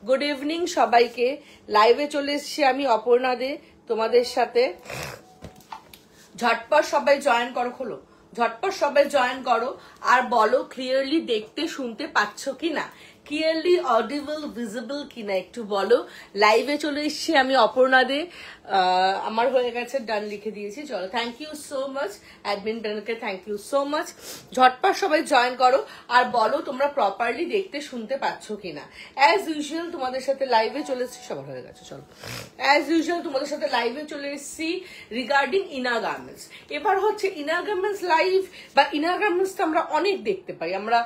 Good evening সবাইকে। লাইভে চলে এসেছি আমি অপর্ণা দে তোমাদের সাথে। ঝটপট সবাই জয়েন করো, খোলো ঝটপট সবাই জয়েন করো আর বলো ক্লিয়ারলি দেখতে শুনতে পাচ্ছ কিনা, ক্লিয়ারলি অডিবল ভিজিবল কিনা একটু বলো। লাইভে চলে এসেছি আমি অপর্ণা দে, আমার হয়ে গেছে, ডান লিখে দিয়েছি। চলো, thank you so much admin প্যানেলকে, থ্যাংক ইউ সো মাচ। ঝটপট সবাই জয়েন করো আর বলো তোমরা প্রপারলি দেখতে শুনতে পাচ্ছ কিনা। অ্যাজ ইউজুয়াল তোমাদের সাথে লাইভে চলে এসেছি, সবার হয়ে গেছে। চলো, অ্যাজ ইউজুয়াল তোমাদের সাথে লাইভে চলে এসেছি রিগার্ডিং ইনার গার্মেন্টস। এবার হচ্ছে ইনার গার্মেন্টস লাইভ বা ইনার গার্মেন্টস আমরা অনেক দেখতে পাই, আমরা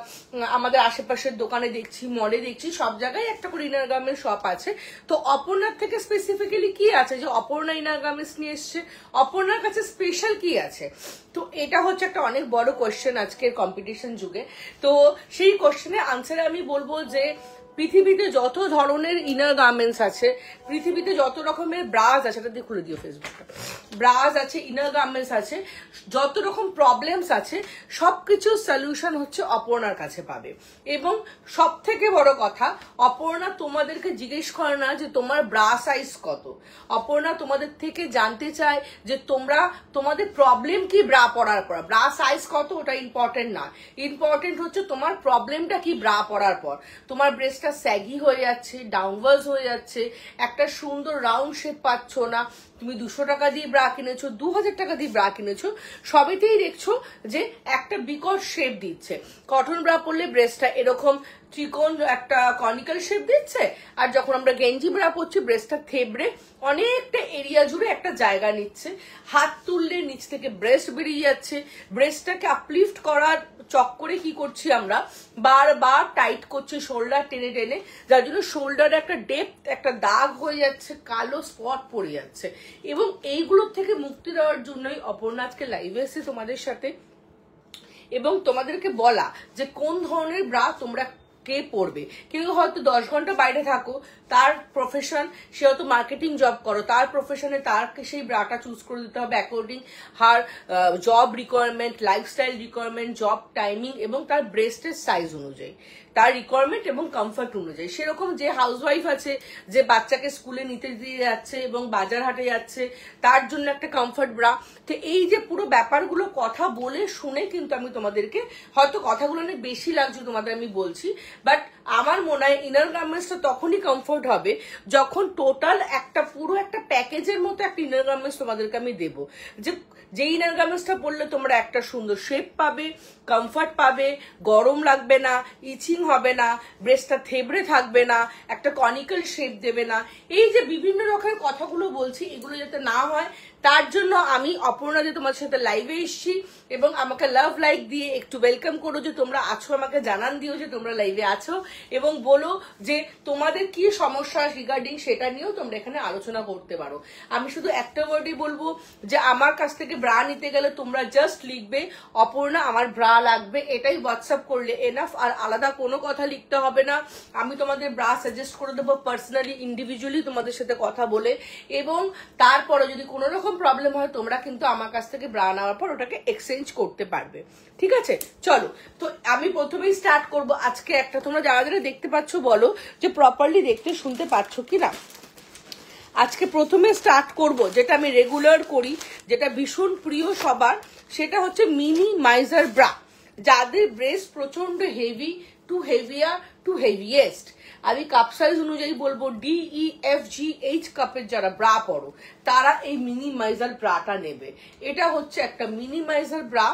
আমাদের আশেপাশের দোকানে দেখছি, মলে দেখছি, সব জায়গায় একটা করে ইনার গার্মেন্টস শপ আছে। তো অপর্ণার থেকে স্পেসিফিক্যালি কি আছে যে অপর্ণা ইনার গার্মেন্টস নিয়ে এসছে, অপর্ণার কাছে স্পেশাল কি আছে? তো এটা হচ্ছে একটা অনেক বড় কোয়েশ্চেন আজকের কম্পিটিশন যুগে। তো সেই কোয়েশ্চেনের আনসারে আমি বলবো যে পৃথিবীতে যত ধরনের ইনার গার্মেন্টস আছে, পৃথিবীতে যত রকমের ব্রাজ আছে, এটা দিয়ে খুলে দিও ফেসবুকটা, ব্রাজ আছে, ইনার গার্মেন্টস আছে, যত রকম প্রবলেমস আছে সবকিছু সলিউশন হচ্ছে অপর্ণার কাছে পাবে। এবং সব থেকে বড় কথা, অপর্ণা তোমাদেরকে জিজ্ঞেস করে না যে তোমার ব্রা সাইজ কত, অপর্ণা তোমাদের থেকে জানতে চায় যে তোমাদের প্রবলেম কি ব্রা পরার পর। ব্রা সাইজ কত ওটা ইম্পর্টেন্ট না, ইম্পর্টেন্ট হচ্ছে তোমার প্রবলেমটা কি ব্রা পরার পর। তোমার ব্রেস্টটা স্যাগি হয়ে যাচ্ছে, ডাউনওয়ার্ডস হয়ে যাচ্ছে, একটা সুন্দর রাউন্ড শেপ পাচ্ছ না, তুমি 200 টাকা দিয়ে ব্রা কিনেছো, 2000 টাকা দিয়ে ব্রা কিনেছো, সবেতেই দেখছো যে একটা বিকট শেপ দিচ্ছে। কটন ব্রা পরলে ব্রেস্টটা এরকম ত্রিকোণ একটা কনিক্যাল শেপ দিচ্ছে, আর যখন আমরা গেঞ্জি ব্রা পরছি ব্রেস্টটা থেবড়ে অনেকটা এরিয়া জুড়ে একটা জায়গা নিচ্ছে। হাত তুললে নিচ থেকে ব্রেস্ট বেরিয়ে যাচ্ছে। ব্রেস্টটাকে আপলিফট করার চক্করে কি করছি আমরা, বারবার টাইট করছি শোল্ডার টেনে টেনে, যার জন্য শোল্ডারে একটা ডেপথ, একটা দাগ হয়ে যাচ্ছে, কালো স্পট পড়ে যাচ্ছে। এবং এইগুলোর থেকে মুক্তি দেওয়ার জন্যই অপর্ণা আজকে লাইভে এসে তোমাদের সাথে, এবং তোমাদেরকে বলা যে কোন ধরনের ব্রা তোমরা কে পড়বে। কেউ হয়তো 10 ঘন্টা বাইরে থাকো, তার প্রফেশন, সে হয়তো মার্কেটিং জব করো, তার প্রফেশনে তারকে সেই ব্রাটা চুজ করে দিতে হবে অ্যাকর্ডিং হার job requirement, lifestyle requirement, job timing এবং তার ব্রেস্টের সাইজ অনুযায়ী, তার রিকোয়ারমেন্ট এবং কমফর্ট অনুযায়ী। সেরকম যে হাউসওয়াইফ আছে, যে বাচ্চাকে স্কুলে নিতে দিয়ে যাচ্ছে এবং বাজার হাটে যাচ্ছে, তার জন্য একটা কমফর্ট ব্রা। তো এই যে পুরো ব্যাপারগুলো কথা বলে শুনে কিন্তু আমি তোমাদেরকে, হয়তো কথাগুলো অনেক বেশি লাগছে তোমাদের আমি বলছি, বাট আমার মনে হয় ইনার গার্মেন্টসটা তখনই কমফর্ট হবে যখন টোটাল একটা পুরো একটা প্যাকেজের মতো একটা ইনার গার্মেন্টস তোমাদেরকে আমি দেবো। যে ইনার গার্মেন্টসটা পরলে তোমরা একটা সুন্দর শেপ পাবে, কমফর্ট পাবে, গরম লাগবে না, ইচিং হবে না, ব্রেস্টটা থেবড়ে থাকবে না, একটা কনিক্যাল শেপ দেবে না। এই যে বিভিন্ন রকমের কথাগুলো বলছি, এগুলো যাতে না হয় তার জন্য আমি অপর্ণা যে তোমার সাথে লাইভে এসেছি, এবং আমাকে লাভ লাইক দিয়ে একটু ওয়েলকাম করো যে তোমরা আছো, আমাকে জানান দিও যে তোমরা লাইভে আছো, এবং বলো যে তোমাদের কি সমস্যা রিগার্ডিং সেটা নিয়েও তোমরা এখানে আলোচনা করতে পারো। আমি শুধু একটা ওয়ার্ডই বলবো যে আমার কাছ থেকে ব্রা নিতে গেলে তোমরা জাস্ট লিখবে অপর্ণা আমার ব্রা লাগবে, এটাই হোয়াটসঅ্যাপ করলে এনাফ, আর আলাদা কোনো কথা লিখতে হবে না। আমি তোমাদের ব্রা সাজেস্ট করে দেবো পার্সোনালি, ইন্ডিভিজুয়ালি তোমাদের সাথে কথা বলে, এবং তারপরে যদি কোনো রকম প্রবলেম হয় তোমরা কিন্তু আমার কাছ থেকে ব্রা নেওয়ার পর ওটাকে এক্সচেঞ্জ করতে পারবে। ঠিক আছে, চলো। তো আমি প্রথমেই স্টার্ট করব আজকে একটা, তোমরা যারা যারা দেখতে পাচ্ছ বলো যে প্রপারলি দেখতে শুনতে পাচ্ছ কিনা। আজকে প্রথমে স্টার্ট করব যেটা আমি রেগুলার করি, যেটা ভীষণ প্রিয় সবার, সেটা হচ্ছে মিনি মাইজার ব্রা। যাদের ব্রেস্ট প্রচন্ড heavy, to heavier to heaviest, আমি কাপ সাইজ অনুযায়ী বলবো DEFGH কাপের যারা ব্রা পরো তারা এই মিনিমাইজার ব্রাটা নেবে। এটা হচ্ছে একটা মিনিমাইজার ব্রা।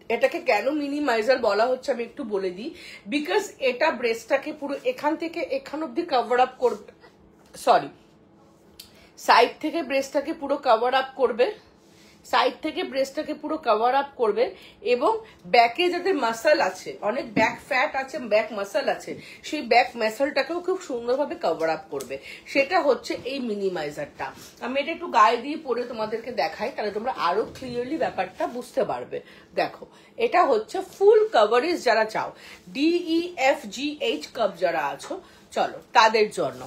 এটাকে কেন মিনিমাইজার বলা হচ্ছে আমি একটু বলে দিই, বিকজ এটা ব্রেস্টটাকে পুরো এখান থেকে এখান অব্দি কভার আপ করবে, সরি সাইড থেকে ব্রেস্টটাকে পুরো কভার আপ করবে, সাইড থেকে ব্রেস্টটাকে পুরো কভার আপ করবে, এবং ব্যাকে যাদের মাসল আছে, অনেক ব্যাক ফ্যাট আছে, ব্যাক মাসল আছে, সেই ব্যাক মাসলটাকেও খুব সুন্দরভাবে কভার আপ করবে। সেটা হচ্ছে এই মিনিমাইজারটা। আমি এটা একটু গায়ে দিয়ে পরে তোমাদেরকে দেখাই, তাহলে তোমরা আরো ক্লিয়ারলি ব্যাপারটা বুঝতে পারবে। দেখো, এটা হচ্ছে ফুল কভারেজ যারা চাও, DEFGH কাপ যারা আছো, চলো তাদের জন্য।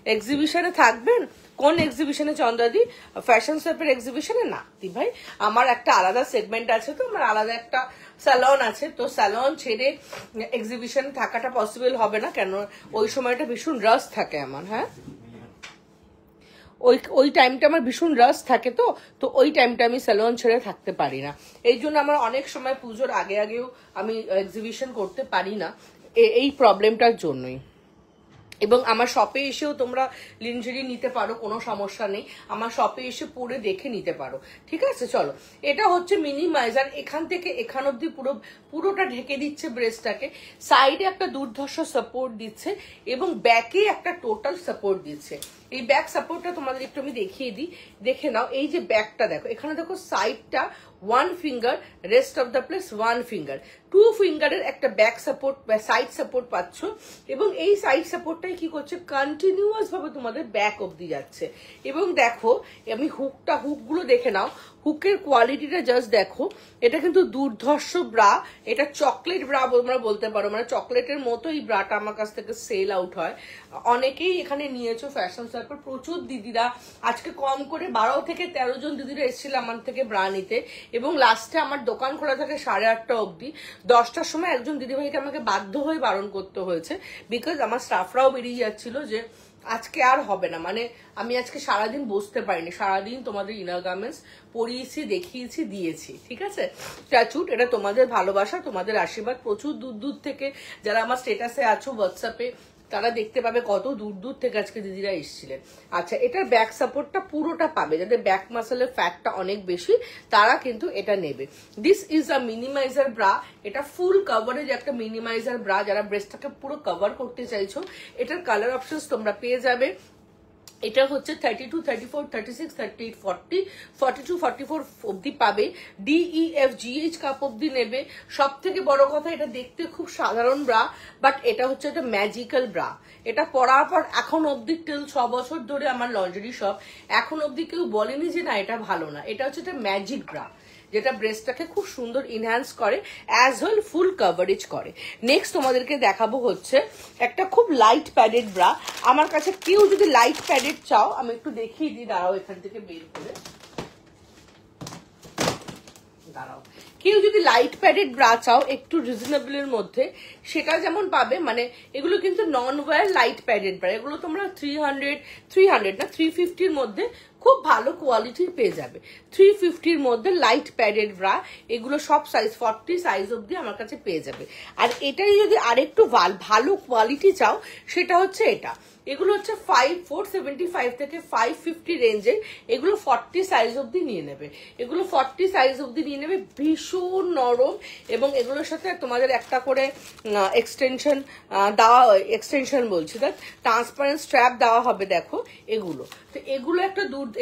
এক্সিবিশনে থাকবেন, কোন এক্সিবিশনে চন্দ্রাদি? ফ্যাশন সোয়াপের এক্সিবিশনে না দি ভাই, আমার একটা আলাদা সেগমেন্ট আছে, তো আমার আলাদা একটা স্যালন আছে, তো স্যালন ছেড়ে এক্সিবিশন থাকাটা পসিবল হবে না, কেন ওই সময়টা ভীষণ রাশ থাকে আমার। হ্যাঁ, ওই টাইমটা আমার ভীষণ রাশ থাকে, তো ওই টাইমটা আমি স্যালন ছেড়ে থাকতে পারি না। এই জন্য আমার অনেক সময় পুজোর আগেও আমি এক্সিবিশন করতে পারি না, এই প্রবলেমটার জন্যই। এবং আমার শপে এসেও তোমরা লিনজারি নিতে পারো, কোনো সমস্যা নেই, আমার শপে এসে পরে দেখে নিতে পারো, ঠিক আছে। চলো, এটা হচ্ছে মিনিমাইজার, এখান থেকে এখান অব্দি পুরোটা ঢেকে দিচ্ছে ব্রেস্টটাকে, সাইডে একটা দুর্ধর্ষ সাপোর্ট দিচ্ছে এবং ব্যাকে একটা টোটাল সাপোর্ট দিচ্ছে। এই ব্যাক সাপোর্টটা তোমাদের একটু আমি দেখিয়ে দিই, দেখে নাও। এই যে ব্যাকটা দেখো, এখানে দেখো সাইডটা 1 finger, rest of the place 1 finger, 2 ফিঙ্গারের একটা ব্যাক সাপোর্ট বা সাইড সাপোর্ট পাচ্ছ। এবং এই সাইড সাপোর্টটাই কি করছে, কন্টিনিউয়াস ভাবে তোমাদের ব্যাক অব্দি যাচ্ছে। এবং দেখো, আমি হুকগুলো দেখে নাও, হুকের কোয়ালিটিটা জাস্ট দেখো, এটা কিন্তু দুর্ধর্ষ ব্রা, এটা চকলেট ব্রা তোমরা বলতে পারো, মানে চকলেটের মতো এই ব্রাটা আমার কাছ থেকে সেল আউট হয়। অনেকেই এখানে নিয়েছো ফ্যাশন সার্কেল, প্রচুর দিদিরা, আজকে কম করে 12 থেকে 13 জন দিদিরা এসেছিল আমার থেকে ব্রা নিতে। এবং লাস্টে আমার দোকান খোলা থাকে 8:30 অব্দি, 10টার সময় একজন দিদিভাইকে আমাকে বাধ্য হয়ে বারণ করতে হয়েছে, বিকজ আমার স্টাফরাও বেরিয়ে যাচ্ছিল যে আজকে আর হবে না, মানে আমি আজকে সারাদিন বসতে পারিনি, সারাদিন তোমাদের ইনার গার্মেন্টস পরিয়েছি, দেখিয়েছি, দিয়েছি, ঠিক আছে। টাচুট, এটা তোমাদের ভালোবাসা, তোমাদের আশীর্বাদ, প্রচুর দূর থেকে যারা আমার স্টেটাসে আছো হোয়াটসঅ্যাপে, তারা দেখতে পাবে কত দূর থেকে আজকে দিদিরা এসেছিলেন। আচ্ছা, এটার ব্যাক সাপোর্টটা পুরোটা পাবে, যাদের ব্যাক মাসেলের ফ্যাটটা অনেক বেশি তারা কিন্তু এটা নেবে। This is a minimiser bra, এটা ফুল কভারেজ একটা মিনিমাইজার ব্রা, যারা ব্রেস্টটাকে পুরো কভার করতে চাইছো, এটার কালার অপশনস তোমরা পেয়ে যাবে। এটা হচ্ছে 32, 34, 36, 38, 40, 42, 44 অব্দি পাবে, DEFGH কাপ অব্দি নেবে। সব থেকে বড় কথা, এটা দেখতে খুব সাধারণ ব্রা, বাট এটা হচ্ছে একটা ম্যাজিক্যাল ব্রা। এটা পরার পর এখন অব্দি টিল 6 বছর ধরে আমার লন্ডারি শপ, এখন অব্দি কেউ বলেনি যে না এটা ভালো না। এটা হচ্ছে একটা ম্যাজিক ব্রা, যেটা ব্রেস্টটাকে খুব সুন্দর ইনহ্যান্স করে, অ্যাজ ওয়েল ফুল কভারেজ করে। নেক্সট তোমাদেরকে দেখাবো হচ্ছে একটা খুব লাইট প্যাডেড ব্রা। আমার কাছে কেউ যদি লাইট প্যাডেড চাও, আমি একটু দেখিয়ে দিই, দাঁড়াও এখান থেকে বের করে, দাঁড়াও। কেউ যদি লাইট প্যাডেড ব্রা চাও একটু রিজনেবলের মধ্যে, সেটা যেমন পাবে, মানে এগুলো কিন্তু নন ওয়্যার লাইট প্যাডেড ব্রা, এগুলো তোমরা 300 না 350-র মধ্যে খুব ভালো কোয়ালিটির পেয়ে যাবে। 350-র মধ্যে লাইট প্যাডেড ব্রা, এগুলো সব সাইজ 40 সাইজ অব্দি আমার কাছে পেয়ে যাবে। আর এটাই যদি আরেকটু ভালো কোয়ালিটি চাও, সেটা হচ্ছে এটা, এগুলো হচ্ছে 475 থেকে 550 রেঞ্জে, এগুলো 40 সাইজ অব্দি নিয়ে নেবে, এগুলো 40 সাইজ অব্দি নিয়ে নেবে, ভীষণ নরম। এবং এগুলোর সাথে তোমাদের একটা করে এক্সটেনশন দেওয়া, এক্সটেনশন বলছি, দেখ ট্রান্সপারেন্ট স্ট্র্যাপ দেওয়া হবে, দেখো এগুলো। তো এগুলো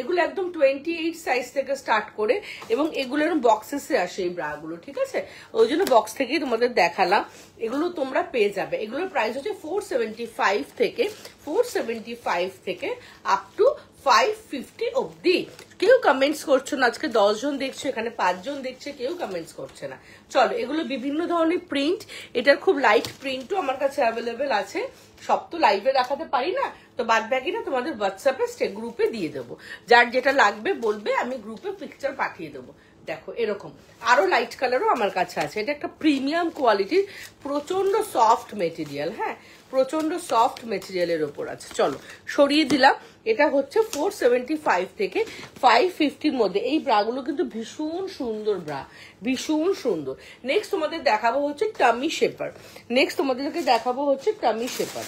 এগুলো একদম 28 সাইজ থেকে স্টার্ট করে, এবং এগুলোর বক্সেসে আসে এই ব্রাগুলো, ঠিক আছে, ওই জন্য বক্স থেকেই তোমাদের দেখালাম। এগুলো তোমরা পেয়ে যাবে, এগুলোর প্রাইস হচ্ছে 475 থেকে আপ টু 550 অব্দি। কেউ কমেন্টস করছো না, আজকে 10 জন দেখছো, এখানে 5 জন দেখছে, কেউ কমেন্টস করছে না। চলো, এগুলো বিভিন্ন ধরনের প্রিন্ট, এটার খুব লাইট প্রিন্টও আমার কাছে অ্যাভেলেবেল আছে, সব তো লাইভে দেখাতে পারি না, তো বাদ বাকি না তোমাদের হোয়াটসঅ্যাপে গ্রুপে দিয়ে দেবো, যার যেটা লাগবে বলবে, আমি গ্রুপে পিকচার পাঠিয়ে দেবো। দেখো এরকম আরো লাইট কালারও আমার কাছে আছে, এটা একটা প্রিমিয়াম কোয়ালিটির প্রচন্ড সফট মেটেরিয়াল, হ্যাঁ প্রচন্ড সফট মেটেরিয়ালের ওপর আছে। চলো সরিয়ে দিলাম, এটা হচ্ছে 475 থেকে 550-র মধ্যে। এই ব্রাগুলো কিন্তু ভীষণ সুন্দর ব্রা, ভীষণ সুন্দর। নেক্সট তোমাদের দেখাবো হচ্ছে টামি শেপার, নেক্সট তোমাদেরকে দেখাবো হচ্ছে টামি শেপার।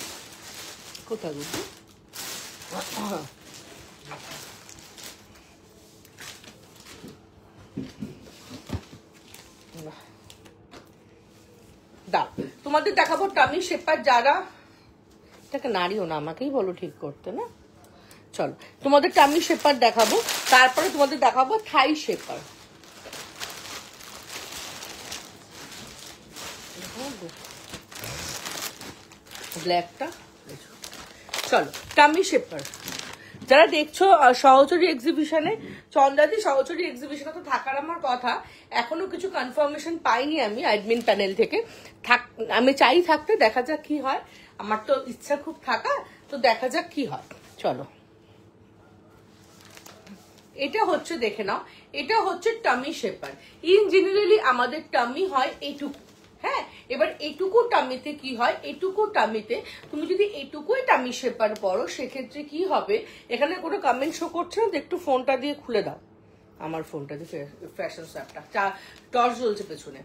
কোথায় বুঝলি দাও, তোমাদের দেখাবো টামি শেপার, যারা এটাকে নাড়িও না, আমাকেই বলো ঠিক করতে না। চলো তোমাদের টামি শেপার দেখাবো, তারপরে তোমাদের দেখাবো থাই শেপার। ব্ল্যাকটা, চলো টামি শেপার যারা দেখছো সহচরী এক্সিবিশনে, চন্দ্রাদি সহচরী এক্সিবিশনে তো থাকার আমার কথা, এখনো কিছু কনফার্মেশন পাইনি আমি অ্যাডমিন প্যানেল থেকে, আমি চাই থাকতে, দেখা যাক কি হয়, আমার তো ইচ্ছা খুব থাকা, তো দেখা যাক কি হয়। চলো এটা হচ্ছে দেখে নাও, এটা হচ্ছে টামি শেপার। ইন জেনারেলি আমাদের টামি হয় এইটুকু, হ্যাঁ। এবার এইটুকু টামিতে কি হয়, এইটুকু টামিতে তুমি যদি এইটুকুই টামি শেপার পরো সেক্ষেত্রে কি হবে, এখানে কোনো কমেন্ট শো করছে না, একটু ফোনটা দিয়ে খুলে দাও, আমার ফোনটা দিয়ে ফ্যাশন স্যাপটা টর্চ জ্বলছে পেছনে।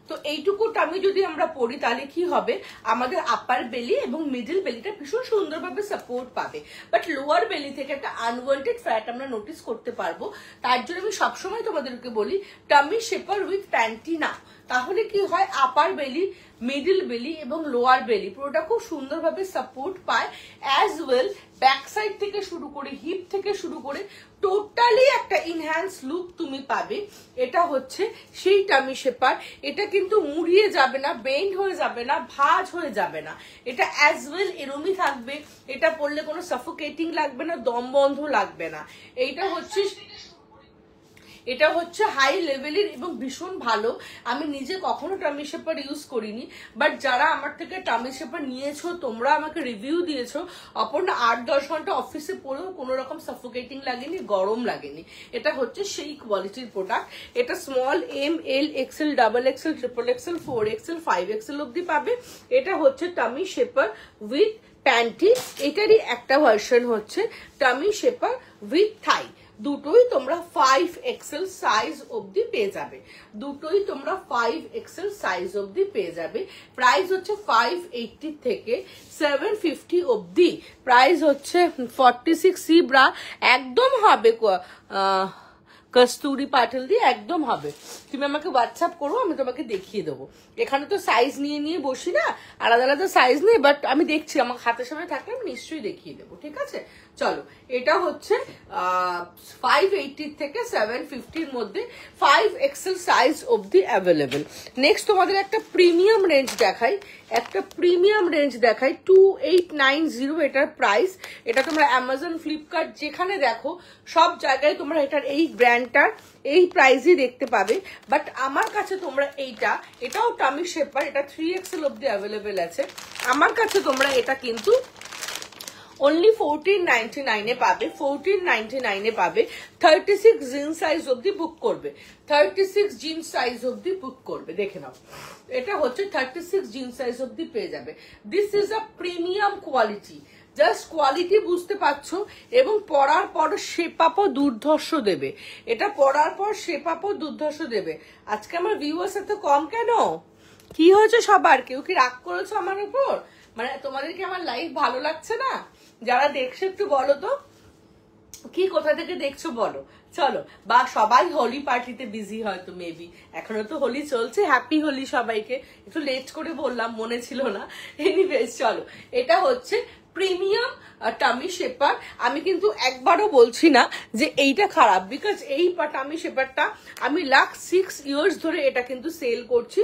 তো এইটুকু টামি যদি আমরা পড়ি তাহলে কি হবে, আমাদের আপার বেলি এবং মিডল বেলিটা ভীষণ সুন্দরভাবে সাপোর্ট পাবে, বাট লোয়ার বেলি থেকে একটা আনওয়ান্টেড ফ্যাট আমরা নোটিস করতে পারবো। তার জন্য আমি সবসময় তোমাদেরকে বলি টামি শেপার উইথ প্যান্টি না, তাহলে কি হয় আপার বেলি, মিডল বেলি এবং লোয়ার বেলি পুরোটা খুব সুন্দরভাবে সাপোর্ট পায়, অ্যাজ ওয়েল ব্যাক সাইড থেকে শুরু করে হিপ থেকে শুরু করে টোটালি একটা ইনহ্যান্স লুক তুমি পাবে। এটা হচ্ছে সেই টামি শেপার, এটা কিন্তু মুড়িয়ে যাবে না, বেন্ড হয়ে যাবে না, ভাঁজ হয়ে যাবে না, এটা অ্যাজ ওয়েল এরমই থাকবে। এটা পরলে কোনো সাফোকেটিং লাগবে না, দম বন্ধ লাগবে না। এটা হচ্ছে হাই লেভেলের এবং ভীষণ ভালো। আমি নিজে কখনো টামি শেপার ইউজ করিনি, বাট যারা আমার থেকে টামি শেপার নিয়েছো তোমরা আমাকে রিভিউ দিয়েছো, অপর্ণা 8-10 ঘন্টা অফিসে পরেও কোনো রকম সাফোকেটিং লাগেনি, গরম লাগেনি। এটা হচ্ছে সেই কোয়ালিটির প্রোডাক্ট। এটা small, M, L, XL, double XL, triple XL, 4XL, 5XL অব্দি পাবে। এটা হচ্ছে টামি শেপার উইথ প্যান্টি। এটারই একটা ভার্সন হচ্ছে টামি শেপার উইথ থাই। দুটোই তোমরা 5XL সাইজ অবধি পেয়ে যাবে, দুটোই তোমরা 5XL সাইজ অবধি পেয়ে যাবে। প্রাইস হচ্ছে 580 থেকে 750 অবধি। প্রাইস হচ্ছে 46C ব্রা, একদম হবে কস্তুরি পাটল দিয়ে, একদম হবে। তুমি আমাকে হোয়াটসঅ্যাপ করো, আমি তোমাকে দেখিয়ে দেবো। এখানে তো সাইজ নিয়ে নিয়ে বসি না, আলাদা আলাদা সাইজ নেই, বাট আমি দেখছি আমার হাতের সামনে থাকলে আমি নিশ্চয়ই দেখিয়ে দেবো, ঠিক আছে। চলো, এটা হচ্ছে 580 থেকে 750-র মধ্যে 5XL সাইজ অবধি অ্যাভেলেবেল। নেক্সট তোমাদের একটা প্রিমিয়াম রেঞ্জ দেখাই, 2890 এটার প্রাইস। এটা তোমরা অ্যামাজন, ফ্লিপকার্ট যেখানে দেখো সব জায়গায় তোমরা এটার এই ব্র্যান্ডটার এই প্রাইসই দেখতে পাবে, বাট আমার কাছে তোমরা এটাও টামি শেপার, এটা 3XL অবধি অ্যাভেলেবেল আছে। আমার কাছে তোমরা এটা কিন্তু only 1499 পাবে, 1499 পাবে। 36 জিন্স সাইজ অবধি বুক করবে, 36 জিন্স সাইজ অবধি বুক করবে। দেখে নাও, এটা হচ্ছে 36 জিন্স সাইজ অবধি পেয়ে যাবে। This is a premium quality, just quality বুঝতে পারছো, এবং পরার পর শেপ আপও দুর্ধর্ষ দেবে। এটা পরার পর শেপ আপও দুর্ধর্ষ দেবে। আজকে আমার ভিউয়ার্স এত কম কেন, কি হয়েছে সবার? কেউ কি রাগ করেছো আমার উপর? মানে তোমাদের কি আমার লাইফ ভালো লাগছে না? যারা দেখছো একটু বলো তো, কি কোথা থেকে দেখছো বলো। চলো, বা সবাই হোলি পার্টিতে বিজি হয়তো, মেবি এখনো তো হোলি চলছে। হ্যাপি হোলি সবাইকে, একটু লেট করে বললাম, মনে ছিল না। এনিওয়েজ চলো, এটা হচ্ছে প্রিমিয়াম টামি শেপার। আমি কিন্তু একবারও বলছি না যে এইটা খারাপ, বিকজ এই টামি শেপারটা আমি লাস্ট 6 ইয়ার্স ধরে এটা কিন্তু সেল করছি।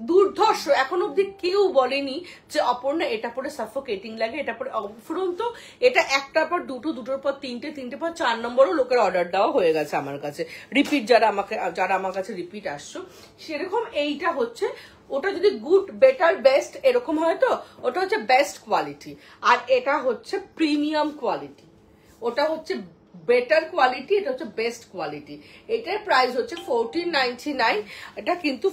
দুর্ধর্ষ, এখন অব্দি কেউ বলেনি যে অপর্ণা এটা পরে সাফোকেটিং লাগে, এটা পরে। উপরন্তু এটা একটার পর দুটো, দুটোর পর তিনটে, তিনটে পর 4 নম্বরও লোকের অর্ডার দেওয়া হয়ে গেছে আমার কাছে, রিপিট যারা আমার কাছে রিপিট আসছো সেরকম। এইটা হচ্ছে, ওটা যদি গুড, বেটার, বেস্ট এরকম হয় তো ওটা হচ্ছে বেস্ট কোয়ালিটি, আর এটা হচ্ছে প্রিমিয়াম কোয়ালিটি। ওটা হচ্ছে বেটার কোয়ালিটি, এটা হচ্ছে বেস্ট কোয়ালিটি। এটার প্রাইস হচ্ছে 1499। এটা কিন্তু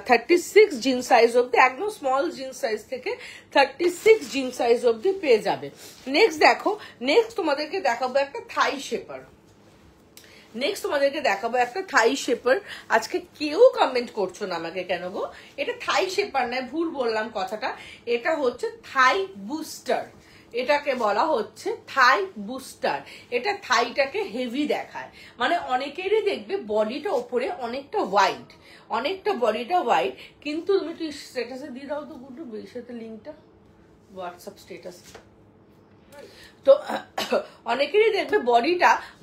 36 জিন্স সাইজ অব্দি, একদম স্মল জিন্স সাইজ থেকে 36 জিন্স সাইজ অব্দি পেয়ে যাবে। নেক্সট দেখো, নেক্সট তোমাদেরকে দেখাবো একটা থাই শেপার। আজকে কেউ কমেন্ট করছো না আমাকে, কেন গো? এটা থাই শেপার নয়, ভুল বললাম কথাটা। এটা হচ্ছে থাই বুস্টার, এটাকে বলা হচ্ছে থাই বুস্টার। এটা থাইটাকে হেভি দেখায়, মানে অনেকেরই দেখবে বডিটা ওপরে অনেকটা ওয়াইড, বডিটা ওয়াইড, কিন্তু তুমি তুই স্ট্যাটাসে দিয়ে দাও তো গুড্ডু, সাথে লিঙ্কটা হোয়াটসঅ্যাপ স্ট্যাটাস। তো অনেকেরই দেখবে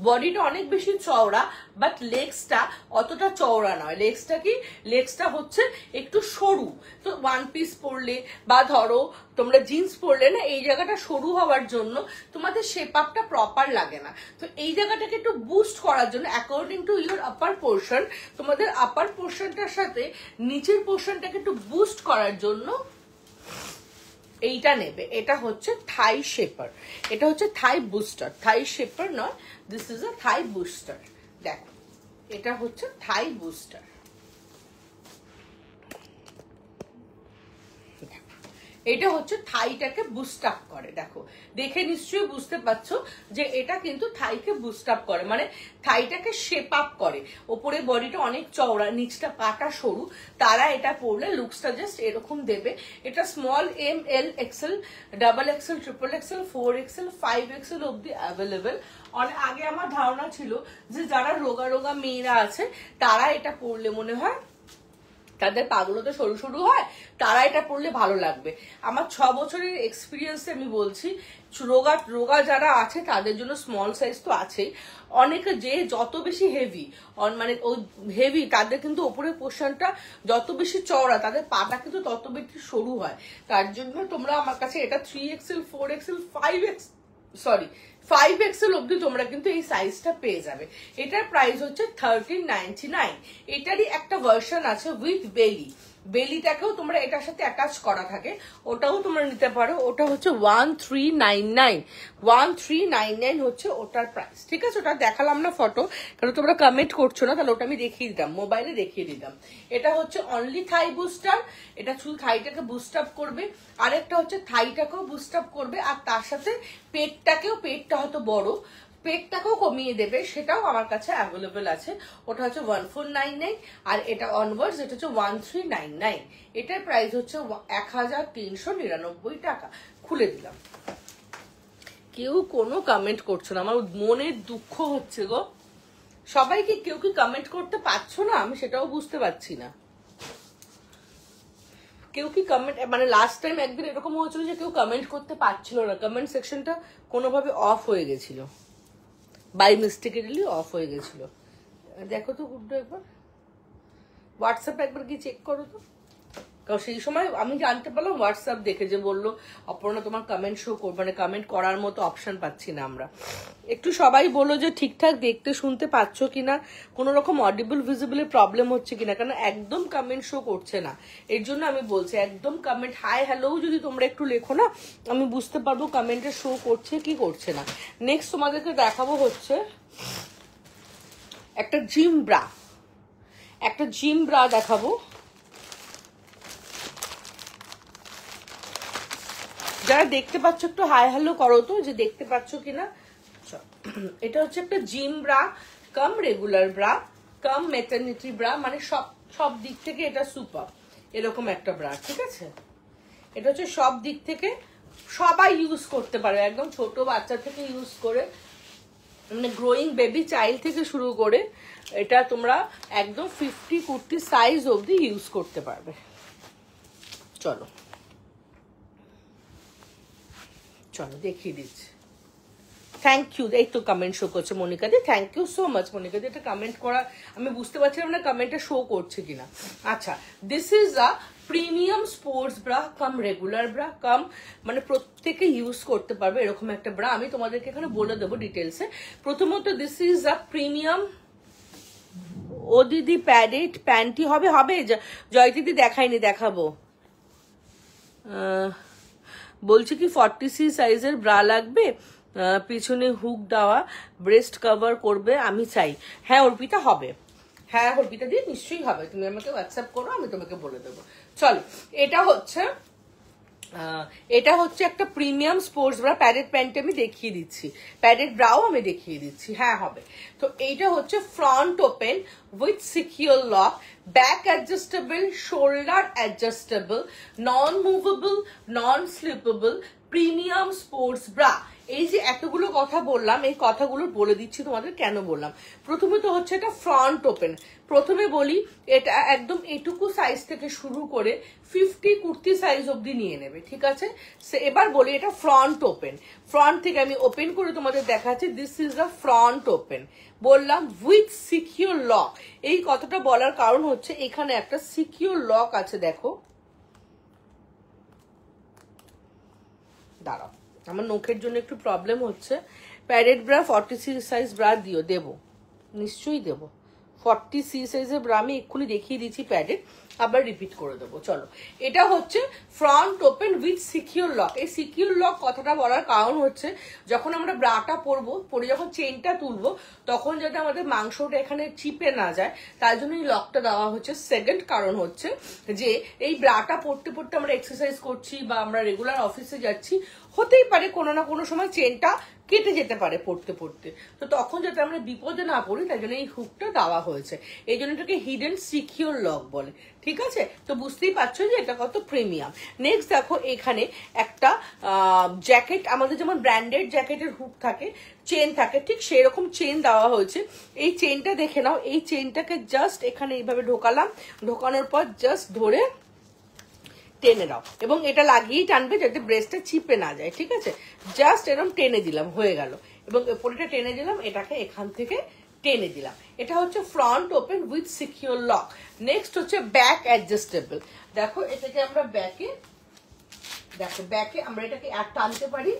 বডিটা অনেক বেশি চওড়া, বাট লেগসটা অতটা চওড়া নয়। লেগসটা হচ্ছে একটু সরু। তো ওয়ান পিস পরলে বা ধরো তোমরা জিন্স পরলে না, এই জায়গাটা সরু হওয়ার জন্য তোমাদের শেপ আপটা প্রপার লাগে না। তো এই জায়গাটাকে একটু বুস্ট করার জন্য, according to your upper portion, তোমাদের আপার পোর্শনটার সাথে নিচের পোর্শনটাকে একটু বুস্ট করার জন্য এইটা নেবে। এটা হচ্ছে থাই শেপার, এটা হচ্ছে থাই বুস্টার, থাই শেপার নয়, this is a Thai booster. দেখো এটা হচ্ছে থাই বুস্টার। এটা হচ্ছে থাইটাকে বুস্ট আপ করে। দেখো দেখে নিশ্চয়ই বুঝতে পারছো যে এটা কিন্তু থাইকে বুস্ট আপ করে, মানে থাইটাকে শেপ আপ করে। ওপরে বডিটা অনেক চওড়া, নিচটা পাটা সরু, তারা এটা পরলে লুকসটা জাস্ট এরকম দেবে। এটা small, M, L, XL, double XL, triple XL, 4XL, 5XL অব্দি অ্যাভেলেবেল। অনেক আগে আমার ধারণা ছিল যে যারা রোগা রোগা মেয়েরা আছে তারা এটা পরলে মনে হয় তাদের পাগুলো তো সরু সরু হয়, তারা এটা পরলে ভালো লাগবে। আমার 6 বছরের এক্সপিরিয়েন্সে আমি বলছি, রোগা রোগা যারা আছে তাদের জন্য স্মল সাইজ তো আছেই। অনেকে যে যত বেশি হেভি, মানে ওই হেভি তাদের কিন্তু ওপরের পোর্শনটা যত বেশি চওড়া, তাদের পাটা কিন্তু তত বেশি সরু হয়। তার জন্য তোমরা আমার কাছে এটা 3XL, 4XL, 5XL অব্দি তোমরা কিন্তু এই সাইজটা পেয়ে যাবে। এটার প্রাইস হচ্ছে 1399। এটারই একটা ভার্সন আছে উইথ বেলি, বেলিটাকেও তোমরা এটার সাথে অ্যাটাচ করা থাকে, ওটাও তোমরা নিতে পারো। ওটা হচ্ছে 1399 হচ্ছে ওটার প্রাইস। ঠিক আছে, ওটা দেখালাম না ফটো, কারণ তোমরা কমেন্ট করছো না, তাহলে ওটা আমি দেখিয়ে দিতাম, মোবাইলে দেখিয়ে দিতাম। এটা হচ্ছে অনলি থাই বুস্টার, এটা শুধু থাইটাকে বুস্ট আপ করবে। আরেকটা হচ্ছে থাইটাকেও বুস্ট আপ করবে, আর তার সাথে পেটটা হয়তো বড়, পেটটাকেও কমিয়ে দেবে, সেটাও আমার কাছে অ্যাভেলেবেল আছে। ওটা হচ্ছে 1499, আর এটা অনওয়ার্ডস এটা হচ্ছে 1399। এটার প্রাইস হচ্ছে 1399 টাকা। খুলে দিলাম। কেউ কোনো কমেন্ট করছো না, আমার মনের দুঃখ হচ্ছে গো। সবাইকে কেউ কি কমেন্ট করতে পারছো না, আমি সেটাও বুঝতে পারছি না। কেউ কি কমেন্ট, মানে লাস্ট টাইম একদিন এরকম হয়েছিল যে কেউ কমেন্ট করতে পারছিল না, কমেন্ট সেকশনটা কোনোভাবে অফ হয়ে গেছিল, বাই মিস্টেকেলি অফ হয়ে গেছিল। দেখো তো গুড্ডু, একবার হোয়াটসঅ্যাপে একবার কি চেক করো তো, কারণ সেই সময় আমি জানতে পারলাম হোয়াটসঅ্যাপ দেখে, যে বললো অপর্ণা তোমার কমেন্ট শো করবে, মানে কমেন্ট করার মতো অপশন পাচ্ছি না আমরা। একটু সবাই বলো যে ঠিকঠাক দেখতে শুনতে পাচ্ছ কিনা, কোনো রকম অডিবল ভিজিবলের প্রবলেম হচ্ছে কিনা, কারণ একদম কমেন্ট শো করছে না। এর জন্য আমি বলছি একদম কমেন্ট হাই হ্যালো যদি তোমরা একটু লেখো না, আমি বুঝতে পারবো কমেন্টে শো করছে কি করছে না। নেক্সট তোমাদেরকে দেখাবো হচ্ছে একটা জিম ব্রা দেখাবো। যারা দেখতে পাচ্ছ একটু হাই হ্যালো করো তো, যে দেখতে পাচ্ছ কিনা। এটা হচ্ছে একটা gym bra cum regular bra কাম ম্যাটারনিটি ব্রা, মানে সব দিক থেকে এটা সুপার, এরকম একটা ব্রা। ঠিক আছে, এটা হচ্ছে সব দিক থেকে সবাই ইউজ করতে পারে, একদম ছোট বাচ্চা থেকে ইউজ করে, মানে গ্রোয়িং বেবি চাইল্ড থেকে শুরু করে এটা তোমরা একদম 50 কুর্তি সাইজ অবধি ইউজ করতে পারবে। চলো দেখিয়ে দিচ্ছি। থ্যাংক ইউ, এই তো কমেন্ট শো করছে Monika di, thank you so much Monika di. এটা কমেন্ট করা আমি বুঝতে পারছিলাম না কমেন্টটা শো করছে কিনা। আচ্ছা, this is a premium sports bra cum regular bra cum, মানে প্রত্যেকে ইউজ করতে পারবে এরকম একটা ব্রা। আমি তোমাদেরকে এখানে বলে দেবো ডিটেলসে। প্রথমত দিস ইজ আ প্রিমিয়াম, ও দিদি প্যাডেড প্যান্টি হবে, জয় দিদি দেখাইনি, দেখাবো। বলছি কি 40C সাইজের ব্রা লাগবে, পিছনে হুক দেওয়া, ব্রেস্ট কভার করবে, আমি চাই। হ্যাঁ অর্পিতা হবে, হ্যাঁ অর্পিতা দিয়ে নিশ্চয়ই হবে, তুমি আমাকে হোয়াটসঅ্যাপ করো, আমি তোমাকে বলে দেবো। চলো, এটা হচ্ছে একটা premium sports bra, padded pant আমি দেখিয়ে দিচ্ছি, প্যাডেড ব্রাও আমি দেখিয়ে দিচ্ছি, হ্যাঁ হবে। তো এইটা হচ্ছে front open with secure lock, back adjustable, shoulder adjustable, non movable, non slippable, premium sports bra. এই যে এতগুলো কথা বললাম, এই কথাগুলো বলে দিচ্ছি তোমাদের কেন বললাম। প্রথমে তো হচ্ছে এটা ফ্রন্ট ওপেন। প্রথমে বলি এটা একদম এটুকু সাইজ থেকে শুরু করে 50 কুর্তি সাইজ অবধি নিয়ে নেবে, ঠিক আছে। এবার বলি এটা ফ্রন্ট ওপেন, ফ্রন্ট থেকে আমি ওপেন করে তোমাদের দেখাচ্ছি। This is a front open, বললাম উইথ সিকিউর লক। এই কথাটা বলার কারণ হচ্ছে এখানে একটা সিকিউর লক আছে, দেখো, দাঁড়াও আমার নখের জন্য একটু প্রবলেম হচ্ছে। Padded bra 40C size bra দেবো, নিশ্চয়ই দেবো। 40C সাইজের ব্রা আমি এক্ষুনি দেখিয়ে দিচ্ছি প্যাডেড, আবার রিপিট করে দেবো। চলো, এটা হচ্ছে front open with secure lock. এই সিকিউর লক কথাটা বলার কারণ হচ্ছে যখন আমরা ব্রাটা পরে যখন চেনটা তুলবো তখন যাতে আমাদের মাংসটা এখানে চিপে না যায়, তার জন্য এই লকটা দেওয়া হচ্ছে। সেকেন্ড কারণ হচ্ছে যে এই ব্রাটা পরতে আমরা এক্সারসাইজ করছি বা আমরা রেগুলার অফিসে যাচ্ছি, হতেই পারে কোনো না কোনো সময় চেনটা কেটে যেতে পারে পড়তে তো তখন যাতে আমরা বিপদে না পড়ি তাই জন্য এই হুকটা দেওয়া হয়েছে। এই জন্য এটাকে হিডেন সিকিউর লক বলে। ঠিক আছে, তো বুঝতেই পারছো যে এটা কত প্রিমিয়াম। নেক্সট দেখো, এখানে একটা জ্যাকেট, আমাদের যেমন ব্র্যান্ডেড জ্যাকেটের হুক থাকে, চেন থাকে, ঠিক সেরকম চেন দেওয়া হয়েছে। এই চেনটা দেখে নাও, এই চেনটাকে জাস্ট এখানে এইভাবে ঢোকালাম, ঢোকানোর পর জাস্ট ধরে টেনে দাও এবং এটা লাগিয়েই টানবে যাতে ব্রেস্টটা চিপে না যায়। ঠিক আছে, জাস্ট এরকম টেনে দিলাম, হয়ে গেল। এবং পরেটা টেনে দিলাম, এটাকে এখান থেকে টেনে দিলাম। এটা হচ্ছে front open with secure lock. Next হচ্ছে ব্যাক অ্যাডজাস্টেবল। দেখো এটাকে আমরা ব্যাকে আমরা এটাকে টানতে পারি,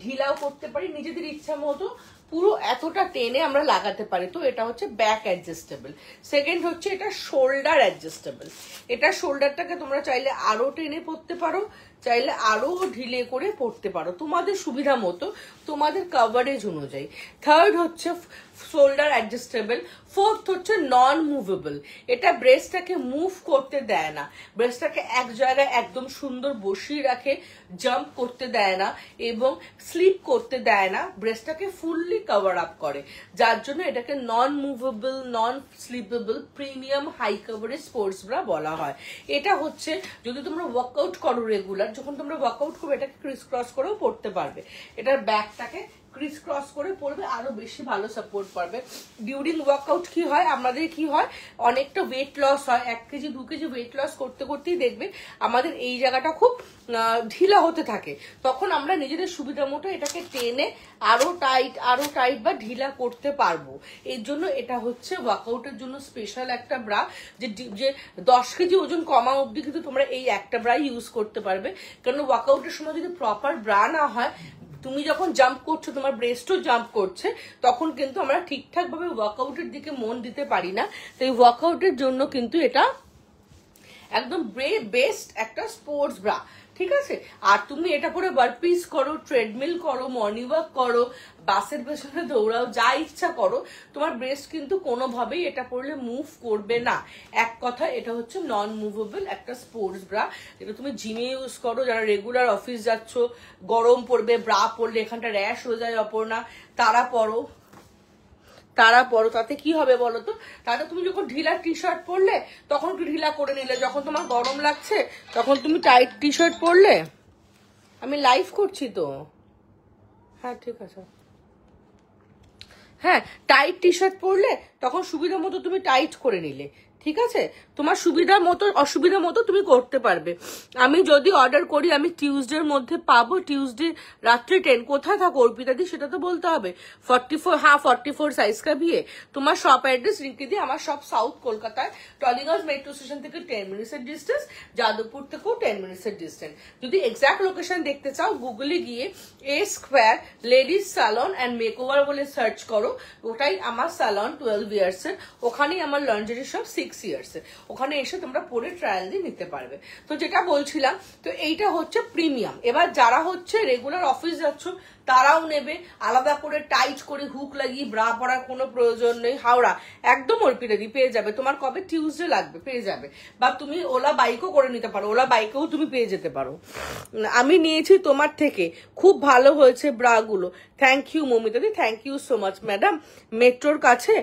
ঢিলাও করতে পারি নিজেদের ইচ্ছা মতো, পুরো এতটা টেনে আমরা লাগাতে পারি। তো এটা হচ্ছে ব্যাক অ্যাডজাস্টেবল। সেকেন্ড হচ্ছে এটা শোল্ডার অ্যাডজাস্টেবল। এটা শোল্ডারটাকে তোমরা চাইলে আরো টেনে পড়তে পারো, চাইলে আরো ঢিলে করে পড়তে পারো, তোমাদের সুবিধা মতো, তোমাদের কভারেজ অনুযায়ী। থার্ড হচ্ছে শোল্ডার অ্যাডজাস্টেবল। ফোর্থ হচ্ছে নন মুভেবল। এটা ব্রেস্টটাকে মুভ করতে দেয় না, ব্রেস্টটাকে এক জায়গায় একদম সুন্দর বসিয়ে রাখে, জাম্প করতে দেয় না এবং স্লিপ করতে দেয় না, ব্রেস্টটাকে ফুললি কভার আপ করে, যার জন্য এটাকে non movable, non slippable, premium high coverage sports bra বলা হয়। এটা হচ্ছে যদি তোমরা ওয়ার্কআউট করো রেগুলার, যখন তোমরা ওয়ার্কআউট করবে এটাকে ক্রিস ক্রস করেও পড়তে পারবে। এটার ব্যাকটাকে ক্রিস ক্রস করে পড়বে, আরো বেশি ভালো সাপোর্ট পাবে। ডিউরিং ওয়ার্কআউট কি হয়, আমাদের কি হয়, অনেকটা ওয়েট লস হয়, 1 কেজি 2 কেজি ওয়েট লস করতে করতেই দেখবে আমাদের এই জায়গাটা খুব ঢিলা হতে থাকে। তখন আমরা নিজেদের সুবিধা মতো এটাকে টেনে আরো টাইট বা ঢিলা করতে পারবো। এর জন্য এটা হচ্ছে ওয়ার্কআউটের জন্য স্পেশাল একটা ব্রা, যে 10 কেজি ওজন কমা অবধি কিন্তু তোমরা এই একটা ব্রা ইউজ করতে পারবে। কারণ ওয়ার্কআউটের সময় যদি প্রপার ব্রা না হয়, তুমি যখন জাম্প করছো তোমার ব্রেস্টও জাম্প করছে, তখন কিন্তু আমরা ঠিকঠাক ভাবে ওয়ার্কআউটের দিকে মন দিতে পারি না। তো এই ওয়ার্কআউটের জন্য কিন্তু এটা একদম বেস্ট একটা স্পোর্টস ব্রা। ঠিক আছে, আর তুমি এটা পরে বারপিস করো, ট্রেডমিল করো, মর্নিং ওয়াক করো, বাসের পেছনে দৌড়াও, যা ইচ্ছা করো, তোমার ব্রেস্ট কিন্তু কোনোভাবেই এটা পরলে মুভ করবে না। এক কথা, এটা হচ্ছে নন মুভেবল একটা স্পোর্টস ব্রা, যেটা তুমি জিমে ইউজ করো, যারা রেগুলার অফিস যাচ্ছ, গরম পড়বে, ব্রা পরলে এখানটা র্যাশ হয়ে যায় অপর্ণা, তারা পরো, তাতে কি হবে বলো তো? তাতে তুমি যখন ঢিলা টি শার্ট পরলে তখন একটু ঢিলা করে নিলে, যখন তোমার গরম লাগছে তখন তুমি টাইট টি শার্ট পরলে, আমি লাইভ করছি তো, হ্যাঁ ঠিক আছে, হ্যাঁ টাইট টি শার্ট পরলে তখন সুবিধা মতো তুমি টাইট করে নিলে। ঠিক আছে, তোমার সুবিধা মতো অসুবিধা মতো তুমি করতে পারবে। আমি যদি অর্ডার করি আমি টিউসডের মধ্যে পাবো, টিউসডে রাত্রে 10। কোথায় থাকো অর্পিতাদি সেটা তো বলতে হবে। 44, হ্যাঁ 44 সাইজ কা বিয়ে। তোমার শপ অ্যাড্রেস লিখে দিয়ে, আমার শপ সাউথ কলকাতায়, টলিগঞ্জ মেট্রো স্টেশন থেকে 10 মিনিটসের ডিস্টেন্স, যাদবপুর থেকেও 10 মিনিটসের ডিস্টেন্স। যদি এক্সাক্ট লোকেশন দেখতে চাও গুগলে গিয়ে A square ladies salon and makeover বলে সার্চ করো, ওটাই আমার স্যালন 12 ইয়ার্স এর, ওখানেই আমার লন্ড্রি শপ 6 ইয়ার্স এর। ওখানে এসে তোমরা পরে ট্রায়াল দিয়ে নিতে পারবে। তো যেটা বলছিলাম, তো এইটা হচ্ছে প্রিমিয়াম। এবার যারা হচ্ছে রেগুলার অফিস যাচ্ছ তারাও নেবে, আলাদা করে টাইট করে হুক লাগিয়ে ব্রা পরার কোনো প্রয়োজন নেই। হাওড়া একদম অর্পিতাদি পেয়ে যাবে, তোমার কবে টিউসডে লাগবে পেয়ে যাবে, বা তুমি ওলা বাইকও করে নিতে পারো, ওলা বাইকেও তুমি পেয়ে যেতে পারো। আমি নিয়েছি তোমার থেকে, খুব ভালো হয়েছে ব্রাগুলো। থ্যাংক ইউ মমিতাদি, thank you so much madam. মেট্রোর কাছে,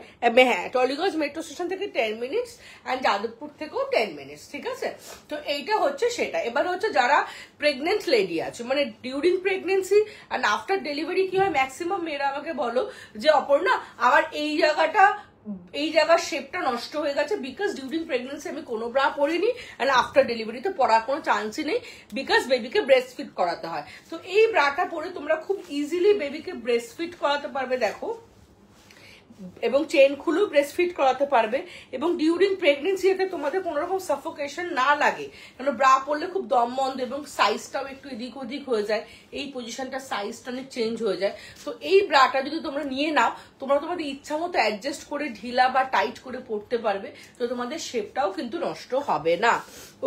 হ্যাঁ টলিগঞ্জ মেট্রো স্টেশন থেকে 10 মিনিটস অ্যান্ড যাদবপুর থেকেও 10 মিনিটস। ঠিক আছে, তো এইটা হচ্ছে সেটা। এবার হচ্ছে যারা প্রেগনেন্ট লেডি আছে, মানে during pregnancy and after delivery কি হয়, ম্যাক্সিমাম মেয়েরা আমাকে বলো যে অপর্ণা আমার এই জায়গার শেপটা নষ্ট হয়ে গেছে, বিকজ ডিউরিং প্রেগনেন্সি আমি কোনো ব্রা পরিনি অ্যান্ড আফটার ডেলিভারিতে পরার কোনো চান্সই নেই, বিকজ বেবিকে ব্রেস্ট ফিট করাতে হয়। তো এই ব্রাটা পরে তোমরা খুব ইজিলি বেবিকে ব্রেস্ট ফিট করাতে পারবে। দেখো এবং চেন খুলেও ব্রেস্ট ফিট করাতে পারবে। এবং ডিউরিং প্রেগনেন্সি যাতে তোমাদের কোনো রকম সাফোকেশন না লাগে, কারণ ব্রা পরলে খুব দম বন্ধ এবং সাইজটাও একটু এদিক ওদিক হয়ে যায়, এই পজিশনটা সাইজটা অনেক চেঞ্জ হয়ে যায়। তো এই ব্রাটা যদি তোমরা নিয়ে নাও, তোমরা তোমাদের ইচ্ছা মতো অ্যাডজাস্ট করে ঢিলা বা টাইট করে পরতে পারবে, তো তোমাদের শেপটাও কিন্তু নষ্ট হবে না।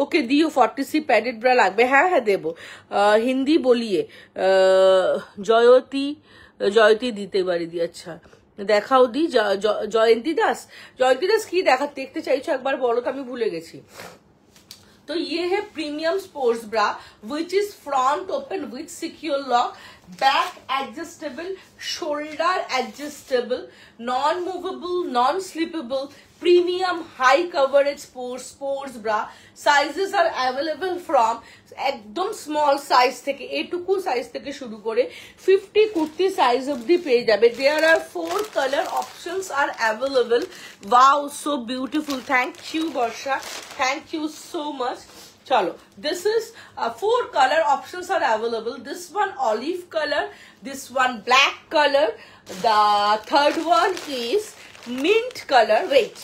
ওকে দিও 40C প্যাডেড ব্রা লাগবে? হ্যাঁ হ্যাঁ দেবো। হিন্দি বলিয়ে জয়তী দিতে পারি দি। আচ্ছা দেখাও দি। জয়ন্তী দাস কি দেখতে চাইছো একবার বলো তো, আমি ভুলে গেছি। तो ये है premium sports bra which is front open with secure lock, back adjustable, shoulder adjustable, non movable, non slippable, premium high coverage sports bra. Sizes are available from एकदम स्मॉल साइज থেকে এটুকু সাইজ থেকে শুরু করে 50 কুর্তি সাইজ অবধি পেয়ে যাবে। There are 4 colour options are available. Wow so beautiful, thank you Varsha, thank you so much. चलो this is 4 colour options are available. This one olive colour, this one black colour, the third one is mint color. Wait,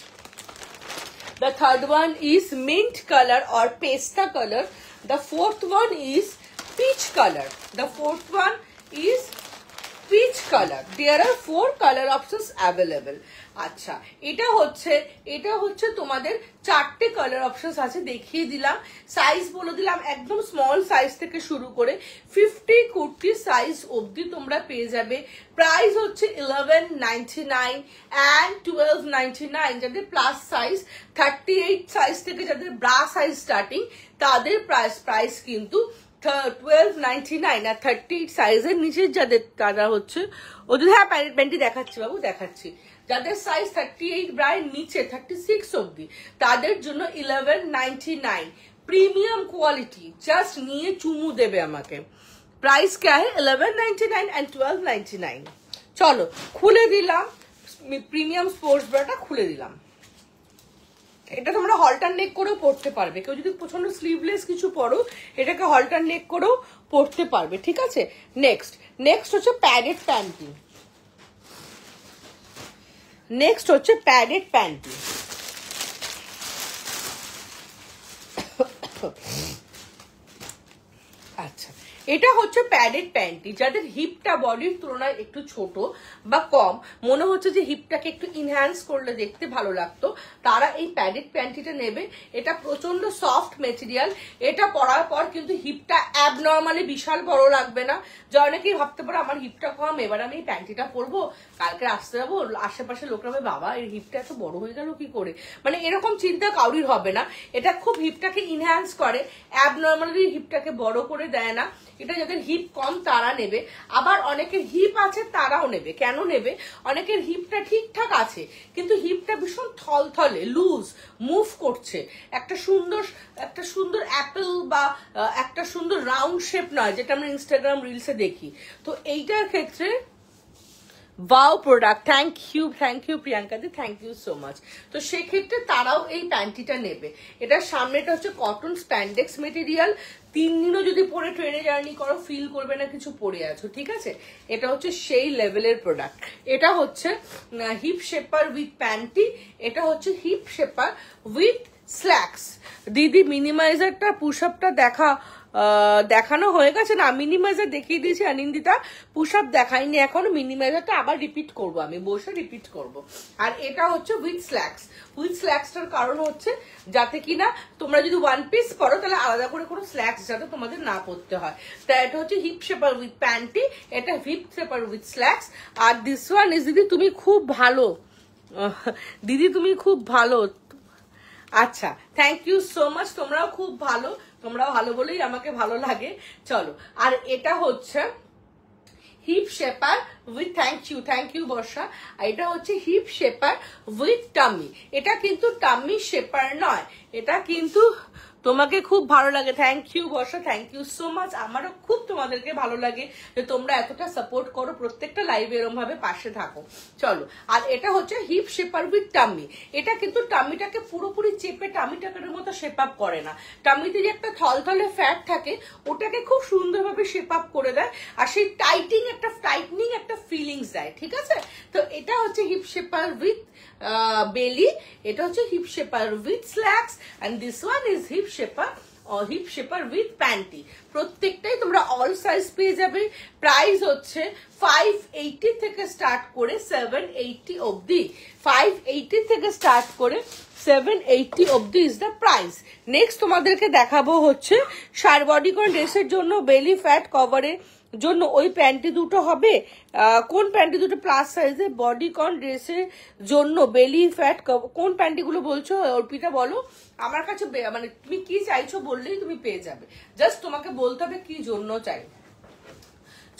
the third one is mint color or pasta color. The fourth one is peach color. The fourth one is peach color. There are 4 color options available. আচ্ছা এটা হচ্ছে তোমাদের 4টে colour options আছে, দেখিয়ে দিলাম। Size বলে দিলাম একদম স্মল সাইজ থেকে শুরু করে 50 কুর্তি সাইজ অবধি তোমরা পেয়ে যাবে। প্রাইস হচ্ছে 1199 and 1299। যাদের প্লাস সাইজ 38 সাইজ থেকে যাদের ব্রা সাইজ স্টার্টিং, তাদের প্রাইস কিন্তু 1299। আর 38 সাইজের নিচের যাদের তারা হচ্ছে ওদের, হ্যাঁ প্যান্টি দেখাচ্ছি বাবু দেখাচ্ছি, যাদের সাইজ 38 ব্রায়ের নিচে 36 অবধি তাদের জন্য 1199 প্রিমিয়াম কোয়ালিটি। জাস্ট নিয়ে চুমু দেবে আমাকে। প্রাইস क्या है 1199 and 1299। চলো খুলে দিলাম প্রিমিয়াম স্পোর্টস ব্রাটা, খুলে দিলাম। এটা তোমরা হলটার নেক করেও পরতে পারবে, কেউ যদি প্রচন্ড স্লিভলেস কিছু পরো এটাকে হলটার নেক করেও পরতে পারবে, ঠিক আছে। নেক্সট হচ্ছে প্যাডেড প্যান্টি। নেক্সট হচ্ছে প্যাডেড প্যান্টি। আচ্ছা এটা হচ্ছে প্যাডেড প্যান্টি। যাদের হিপটা বডির তুলনায় একটু ছোট বা কম, মনে হচ্ছে যে হিপটাকে একটু ইনহ্যান্স করলে দেখতে ভালো লাগতো, তারা এই প্যাডেড প্যান্টিটা নেবে। এটা প্রচন্ড সফট মেটেরিয়াল। এটা পরার পর কিন্তু হিপটা অ্যাবনর্মালি বিশাল বড় লাগবে না। যে অনেকেই ভাবতে পারে আমার হিপটা কম, এবার আমি এই প্যান্টিটা পরবো, কালকে আসতে যাবো, আশেপাশে লোকরা ভাবে বাবা এর হিপটা এত বড় হয়ে গেল কি করে, মানে এরকম চিন্তা কাউরির হবে না। এটা খুব হিপটাকে ইনহ্যান্স করে, অ্যাবনর্মালি হিপটাকে বড় করে দেয় না। এটা যাদের হিপ কম তারা নেবে, আবার অনেকের হিপ আছে তারাও নেবে। কেন নেবে? অনেকের হিপটা ঠিকঠাক আছে কিন্তু হিপটা ভীষণ থলথলে লুজ মুভ করছে, একটা সুন্দর অ্যাপেল বা একটা সুন্দর রাউন্ড শেপ নয়, যেটা আমরা ইনস্টাগ্রাম রিলসে দেখি। তো এইটার ক্ষেত্রে wow product, thank you Priyanka দি, থ্যাংক ইউ সো মাচ। তো সেক্ষেত্রে তারাও এই প্যান্টিটা নেবে। এটার সামনেটা হচ্ছে কটন স্প্যান্ডেক্স মেটেরিয়াল। 3 দিনও যদি পরে ট্রেনে জার্নি করো ফিল করবে না কিছু পরে আছো, ঠিক আছে। এটা হচ্ছে সেই লেভেলের প্রোডাক্ট। এটা হচ্ছে হিপ শেপার উইথ প্যান্টি, এটা হচ্ছে হিপ শেপার উইথ স্ল্যাক্স। দিদি মিনিমাইজারটা পুশ আপটা দেখানো হয়ে গেছে না? মিনিমাইজার দেখিয়ে দিয়েছি অনিন্দিতা, পুশ আপ দেখাইনি এখনো। মিনিমাইজারটা আবার রিপিট করবো, আমি বসে রিপিট করব। আর এটা হচ্ছে উইথ স্ল্যাক্স। উইথ স্ল্যাক্সটার কারণ হচ্ছে যাতে কিনা তোমরা যদি 1 পিস পরো তাহলে আলাদা করে কোনো স্ল্যাক্স যাতে তোমাদের না পরতে হয়। তাই এটা হচ্ছে হিপ শেপার উইথ প্যান্টি, এটা হিপ শেপার উইথ স্ল্যাক্স। আর দিস ওয়ান ইজ দিদি তুমি খুব ভালো, দিদি তুমি খুব ভালো। আচ্ছা থ্যাংক ইউ সো মাচ, তোমরাও খুব ভালো, তোমরাও ভালো বলেই আমাকে ভালো লাগে। চলো আর এটা হচ্ছে hip shaper with, thank you Barsha. আর এটা হচ্ছে হিপ শেপার উইথ টামি। এটা কিন্তু টামি শেপার নয়, এটা কিন্তু তোমাকে খুব ভালো লাগে, thank you Barsha, thank you so much. আমারও খুব তোমাদেরকে ভালো লাগে যে তোমরা এতটা সাপোর্ট করো, প্রত্যেকটা লাইভে এরম ভাবে পাশে থাকো। চলো, আর এটা হচ্ছে হিপ শেপার উইথ টামি। এটা কিন্তু টামিটাকে পুরোপুরি চেপে টামিটাকের মতো শেপ আপ করে না, টামিতে যে একটা থলথলে ফ্যাট থাকে ওটাকে খুব সুন্দরভাবে শেপ আপ করে দেয়, আর সেই টাইটনিং একটা ফিলিংস দেয়, ঠিক আছে? তো এটা হচ্ছে হিপ শেপার উইথ বেলি, এটা হচ্ছে hip shaper with slacks, and this one is hip shaper with panty. প্রত্যেকটাই তোমরা অল সাইজ পেয়ে যাবে। প্রাইস হচ্ছে 580 থেকে স্টার্ট করে 780 অবধি, 580 থেকে স্টার্ট করে 780 অবধি ইজ দ্য প্রাইস। নেক্সট তোমাদেরকে দেখাবো হচ্ছে বডিকন ড্রেসের জন্য বেলি ফ্যাট কভারের জন্য ওই প্যান্টি দুটো হবে। কোন প্যান্টি দুটো প্লাস সাইজে বডিকন ড্রেসের জন্য বেলি ফ্যাট কোন প্যান্টিগুলো বলছো অর্পিতা বলো? আমার কাছে মানে তুমি কি চাইছো বললেই তুমি পেয়ে যাবে, জাস্ট তোমাকে বলতে হবে কি জন্য চাই।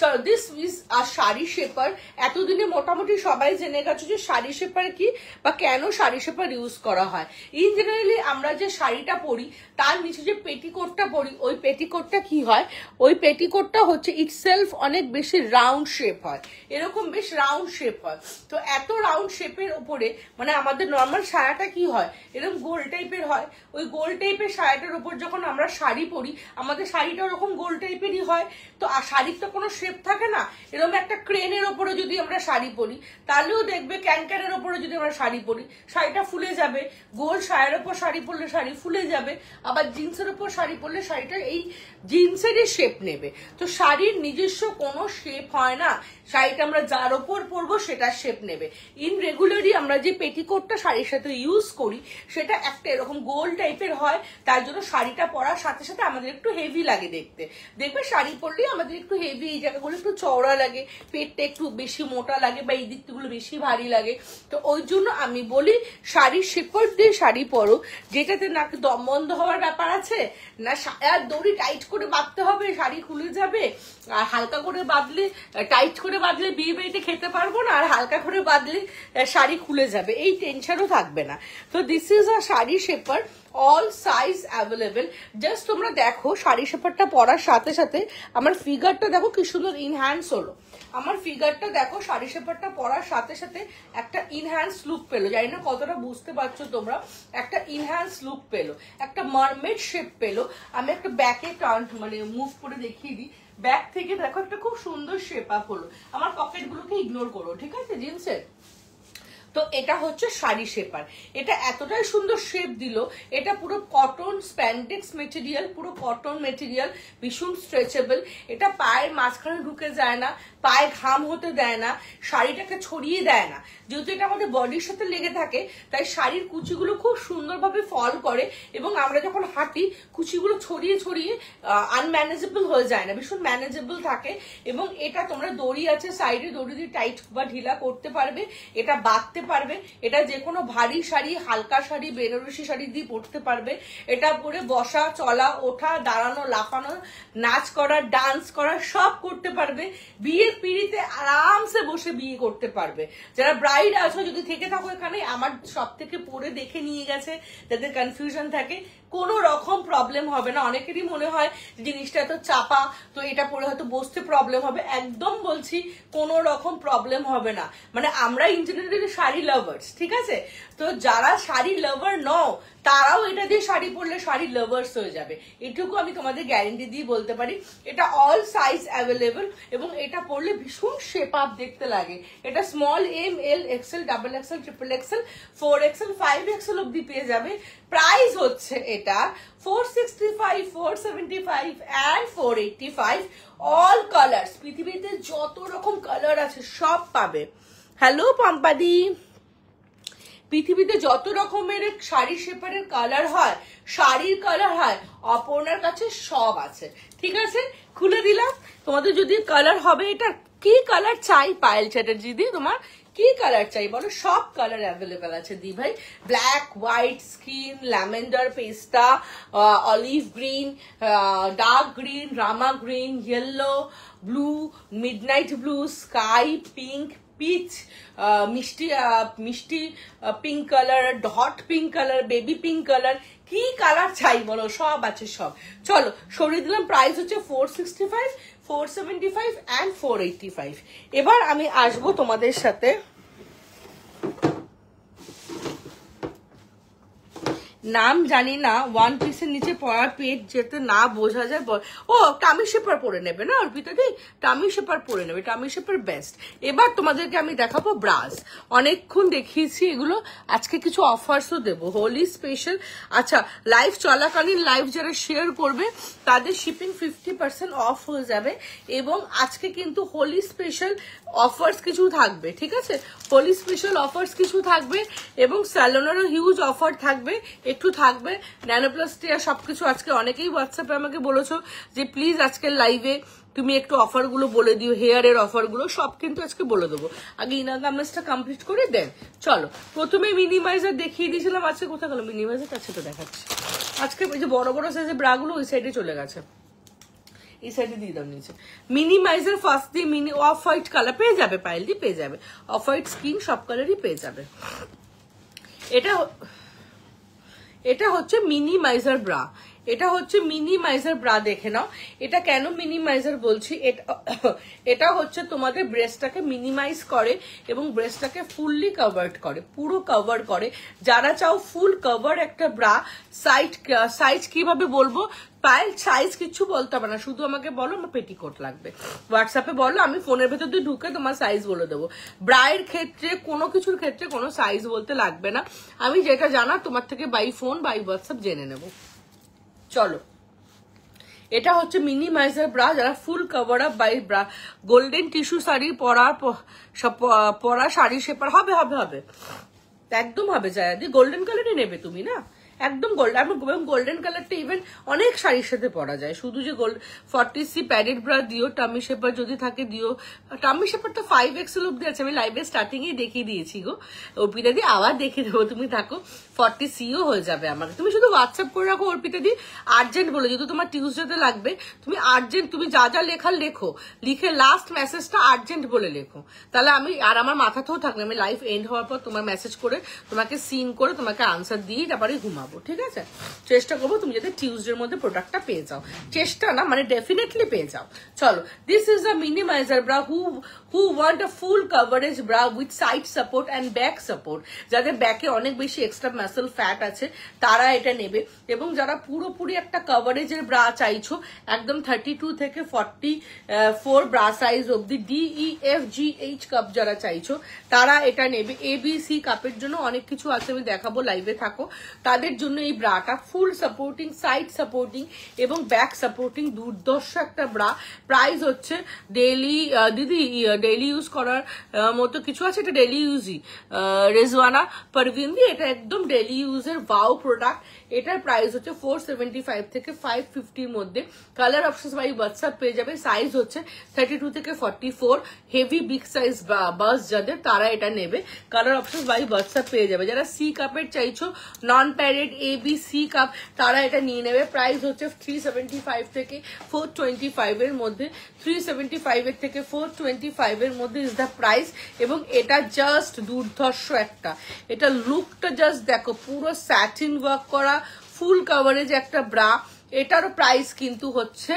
চলো, this is a sari shaper. এতদিনে মোটামুটি সবাই জেনে গেছো যে শাড়ি শেপার কি বা কেন শাড়ি শেপার ইউজ করা হয়। ইন জেনারেলি আমরা যে শাড়িটা পরি তার নিচে যে পেটিকোটটা পরি, ওই পেটিকোটটা কি হয়, ওই পেটিকোটটা হচ্ছে ইটসেলফ অনেক বেশি রাউন্ড শেপ হয়, এরকম বেশ রাউন্ড শেপ হয়। তো এত রাউন্ড শেপের উপরে মানে আমাদের নর্মাল সায়াটা কি হয়, এরকম গোল টাইপের হয়। ওই গোল টাইপের সায়াটার উপর যখন আমরা শাড়ি পরি, আমাদের শাড়িটা ওরকম গোল টাইপেরই হয়। তো আর শাড়ির তো কোনো শেপ থাকে না, এরকম একটা ক্রেনের ওপরে যদি আমরা শাড়ি পরি তাহলেও দেখবে ক্যানক্যানের ওপরে যদি আমরা শাড়ি পরি শাড়িটা ফুলে যাবে, গোল শাড়ির ওপর শাড়ি পরলে শাড়ি ফুলে যাবে, আবার জিন্সের ওপর শাড়ি পরলে শাড়িটা এই জিন্সেরই শেপ নেবে। তো শাড়ির নিজস্ব কোনো শেপ হয় না, শাড়িটা আমরা যার ওপর পরবো সেটার শেপ নেবে। ইন রেগুলারই আমরা যে পেটিকোটটা শাড়ির সাথে ইউজ করি সেটা একটা এরকম গোল টাইপের হয়, তার জন্য শাড়িটা পরার সাথে সাথে আমাদের একটু হেভি লাগে দেখতে। দেখবে শাড়ি পরলেই আমাদের একটু হেভি, এই জায়গাগুলো একটু চওড়া লাগে, পেটটা একটু বেশি মোটা লাগে বা এই দিকগুলো বেশি ভারী লাগে। তো ওই জন্য আমি বলি শাড়ির শেপার দিয়ে শাড়ি পরো, যেটাতে না দম বন্ধ হওয়ার ব্যাপার আছে, না দড়ি টাইট করে বাঁধতে হবে শাড়ি খুলে যাবে, আর হালকা করে বাঁধলে টাইট করে বাঁধলে বিয়ে বাড়িতে খেতে পারবো না, আর হালকা করে বাঁধলে শাড়ি খুলে যাবে, এই টেনশনও থাকবে না। তো this is a sari shaper, all size available. Just তোমরা দেখো শাড়ি শেপারটা পরার সাথে সাথে আমার ফিগারটা দেখো কি সুন্দর ইনহ্যান্স হলো। আমার ফিগারটা দেখো শাড়ি শেপারটা পরার সাথে সাথে একটা ইনহ্যান্স লুক পেলো, জানি না কতটা বুঝতে পারছো তোমরা, একটা ইনহ্যান্স লুক পেলো, একটা মারমেড শেপ পেলো। আমি একটা ব্যাকে টার্ন মানে মুভ করে দেখিয়ে দিই, ব্যাক থেকে দেখো একটা খুব সুন্দর শেপ আপ হলো। আমার পকেট গুলোকে ইগনোর করো, ঠিক আছে জিন্সের। তো এটা হচ্ছে শাড়ি শেপার, এটা এতটাই সুন্দর শেপ দিল, এটা পুরো কটন স্প্যান্ডেক্স মেটেরিয়াল, পুরো কটন মেটেরিয়াল, ভীষণ স্ট্রেচেবল, এটা পায়ের মাঝখানে ঢুকে যায় না, পায়ে ঘাম হতে দেয় না, শাড়িটাকে ছড়িয়ে দেয় না। যেহেতু এটা আমাদের বডির সাথে লেগে থাকে তাই শাড়ির কুচিগুলো খুব সুন্দরভাবে ফল করে, এবং আমরা যখন হাঁটি কুচিগুলো ছড়িয়ে ছড়িয়ে আনম্যানেজেবল হয়ে যায় না, ভীষণ ম্যানেজেবল থাকে। এবং এটা তোমরা দড়ি আছে সাইডে, দড়ি দিয়ে টাইট বা ঢিলা করতে পারবে, এটা বাঁধতে পারবে, এটা যে কোনো ভারী শাড়ি, হালকা শাড়ি, বেনারসি শাড়ি দিয়ে পরতে পারবে। এটা পরে বসা, চলা, ওঠা, দাঁড়ানো, লাফানো, নাচ করা, ডান্স করা সব করতে পারবে। বিয়ের পিড়িতে আরামসে বসে বিয়ে করতে পারবে। যারা ব্রাইড আছো যদি থেকে থাকো এখানে, আমার সব থেকে পরে দেখে নিয়ে গেছে, যাদের কনফিউশন থাকে, কোনো রকম প্রবলেম হবে না। অনেকেরই মনে হয় জিনিসটা এত চাপা, তো এটা পরে হয়তো বসতে প্রবলেম হবে, একদম বলছি কোনো রকম প্রবলেম হবে না। মানে আমরা ইন্টারনেটে শাড়ি লাভার্স, ঠিক আছে? তো যারা শাড়ি লাভার নও তারাও এটা দিয়ে শাড়ি পরলে শাড়ি লাভার্স হয়ে যাবে, এটুকু আমি তোমাদের গ্যারেন্টি দিয়ে বলতে পারি। এটা অল সাইজ অ্যাভেলেবল, এবং এটা পরলে ভীষণ শেপ আপ দেখতে লাগে। এটা small, M, L, XL, double XL, triple XL, 4XL, 5XL অব্দি পেয়ে যাবে। প্রাইস হচ্ছে এটা 465, 475 and 485, অল কালার্স। পৃথিবীতে যত রকম কালার আছে সব পাবে। হ্যালো পাম্পাদি, পৃথিবীতে যত রকমের শাড়ি শেপারের কালার হয়, শাড়ির কালার হয়, অপর্ণার কাছে সব আছে, ঠিক আছে? খুলে দিলাম। তোমাদের যদি কালার হবে, এটা কি কালার চাই পায়েল চ্যাটার্জি দি, তোমার কি কালার চাই বলো? সব কালার অ্যাভেলেবেল আছে দি ভাই। ব্ল্যাক, হোয়াইট, স্কিন, ল্যাভেন্ডার, পেস্তা, অলিভ গ্রিন, ডার্ক গ্রিন, রামা green, yellow, blue, midnight blue, sky, pink, peach, মিষ্টি মিষ্টি pink colour, hot pink colour, baby pink colour, কি কালার চাই বলো, সব আছে সব। চলো সরিয়ে দিলাম। প্রাইস হচ্ছে 465, 475 অ্যান্ড 485। এবার আমি আসবো তোমাদের সাথে নাম জানি না, ওয়ান পিসের নিচে পরার পেট যেতে না বোঝা যায়। ও টামি শেপার পরে নেবে না অর্পিতা দি, টামি শেপার পরে নেবে, টামি শেপার বেস্ট। এবার তোমাদেরকে আমি দেখাবো ব্রাস। অনেকক্ষণ দেখিয়েছি এগুলো, আজকে কিছু অফার্সও দেবো, হোলি স্পেশাল। আচ্ছা, লাইভ চলাকালীন লাইভ যারা শেয়ার করবে তাদের শিপিং 50% অফ হয়ে যাবে। এবং আজকে কিন্তু হোলি স্পেশাল অফার্স কিছু থাকবে, ঠিক আছে? হোলি স্পেশাল অফার্স কিছু থাকবে এবং স্যালনেরও হিউজ অফার থাকবে, একটু থাকবে। ন্যানোপ্লাস্টিয়া সবকিছু আজকে অনেকেই হোয়াটসঅ্যাপে আমাকে বলেছো যে প্লিজ আজকের লাইভে তুমি একটু অফারগুলো বলে দিও, হেয়ারের অফারগুলো সব কিন্তু আজকে বলে দেবো। আগে ইনার গার্মেন্টসটা কমপ্লিট করে দেন। চলো, প্রথমে মিনিমাইজার দেখিয়ে দিয়েছিলাম, আজকে কোথায় গেল মিনিমাইজার? কাছে তো দেখাচ্ছি। আজকে ওই যে বড় বড় সাইজের ব্রাগুলো ওই সাইডে চলে গেছে, এই সাইডে দিয়ে দাও নিচে। মিনিমাইজার ফার্স্ট দিয়ে মিনি অফ হোয়াইট কালার পেয়ে যাবে, পাইল দিয়ে পেয়ে যাবে, অফ হোয়াইট স্কিন সব কালারই পেয়ে যাবে। এটা হচ্ছে মিনিমাইজার ব্রা, এটা হচ্ছে মিনিমাইজার ব্রা, দেখে নাও। এটা কেন মিনিমাইজার বলছি, এটা হচ্ছে তোমাদের ব্রেস্টটাকে মিনিমাইজ করে এবং ব্রেস্টটাকে ফুললি কভার্ড করে, পুরো কভার করে। যারা চাও ফুল কভার একটা ব্রা, সাইজ কিভাবে বলবো, পায়েল সাইজ কিছু বলতে হবে না, শুধু আমাকে বলো আমার পেটিকোট লাগবে, হোয়াটসঅ্যাপে বলো, আমি ফোনের ভেতর দিয়ে ঢুকে তোমার সাইজ বলে দেবো। ব্রায়ের ক্ষেত্রে কোনো কিছুর ক্ষেত্রে কোনো সাইজ বলতে লাগবে না, আমি যেটা জানা তোমার থেকে বাই ফোন বাই হোয়াটসঅ্যাপ জেনে নেব। চলো, এটা হচ্ছে মিনিমাইজার ব্রা, যারা full cover up by bra, golden tissue sari পরা শাড়ি শেপার হবে হবে হবে, একদম হবে। জায়াদি গোল্ডেন কালারই নেবে তুমি না, একদম গোল্ডেন কালারটা ইভেন অনেক শাড়ির সাথে পরা যায়। শুধু যে 40C প্যাডেড ব্রা দিও, টামি শেপার যদি থাকে দিও। টামি শেপারটা 5XL অব্দি আছে, আমি লাইভে স্টার্টিং এ দেখিয়ে দিয়েছি গো, অর্পিতা দি আবার দেখিয়ে দেবো, তুমি থাকো। 40Cও হয়ে যাবে আমার, তুমি শুধু হোয়াটসঅ্যাপ করে রাখো অর্পিতা দি, আর্জেন্ট বলে, যেহেতু তোমার টিউসডেতে লাগবে, তুমি আর্জেন্ট, তুমি যা যা লেখার লেখো, লিখে লাস্ট মেসেজটা আর্জেন্ট বলে লেখো, তাহলে আমি আর আমার মাথাতেও থাকবে, আমি লাইভ এন্ড হওয়ার পর তোমার মেসেজ করে তোমাকে সিন করে তোমাকে আনসার দিয়ে তারপরে ঘুমাবো, ঠিক আছে? চেষ্টা করবো তুমি যাতে টিউসডের মধ্যে প্রোডাক্টটা পেয়ে যাও, চেষ্টা না মানে ডেফিনেটলি পেয়ে যাও। চলো, this is a minimiser bra who want a full coverage bra with side support and back support. যাদের ব্যাকে অনেক বেশি এক্সট্রা মাসল ফ্যাট আছে তারা এটা নেবে, এবং যারা পুরোপুরি একটা কভারেজের ব্রা চাইছো, একদম 32 থেকে 44 ব্রা সাইজ অব্দি, DEFGH কাপ যারা চাইছো তারা এটা নেবে। ABC কাপের জন্য অনেক কিছু আছে, আমি দেখাবো, লাইভে থাকো। তাদের জন্য এই ব্রাটা ফুল সাপোর্টিং, সাইড সাপোর্টিং এবং ব্যাক সাপোর্টিং, দুর্দর্শ একটা ব্রা। প্রাইস হচ্ছে ডেইলি, দিদি ডেইলি ইউজ করার মতো কিছু আছে, এটা ডেইলি ইউজই, রেজওয়ানা পারভিন দি, এটা একদম ডেইলি ইউজের ওয়াও প্রোডাক্ট। এটার প্রাইস হচ্ছে 475 থেকে 550 মধ্যে। কালার অপশন বাই হোয়াটসঅ্যাপ পেয়ে যাবে। সাইজ হচ্ছে 32 থেকে 44, হেভি বিগ সাইজ বাস যাদের তারা এটা নেবে। কালার অপশন বাই হোয়াটসঅ্যাপ পেয়ে যাবে। যারা সি কাপের চাইছো, নন প্যারেড ABC কাপ, তারা এটা নিয়ে নেবে। প্রাইস হচ্ছে 375 থেকে 425 এর মধ্যে, 375 এর থেকে 425 এর মধ্যে ইজ দ্য প্রাইস। এবং এটা জাস্ট দুর্ধর্ষ একটা, এটা লুকটা জাস্ট দেখো, পুরো স্যাটিন ওয়ার্ক করা ফুল কভারেজ একটা ব্রা। এটারও প্রাইস কিন্তু হচ্ছে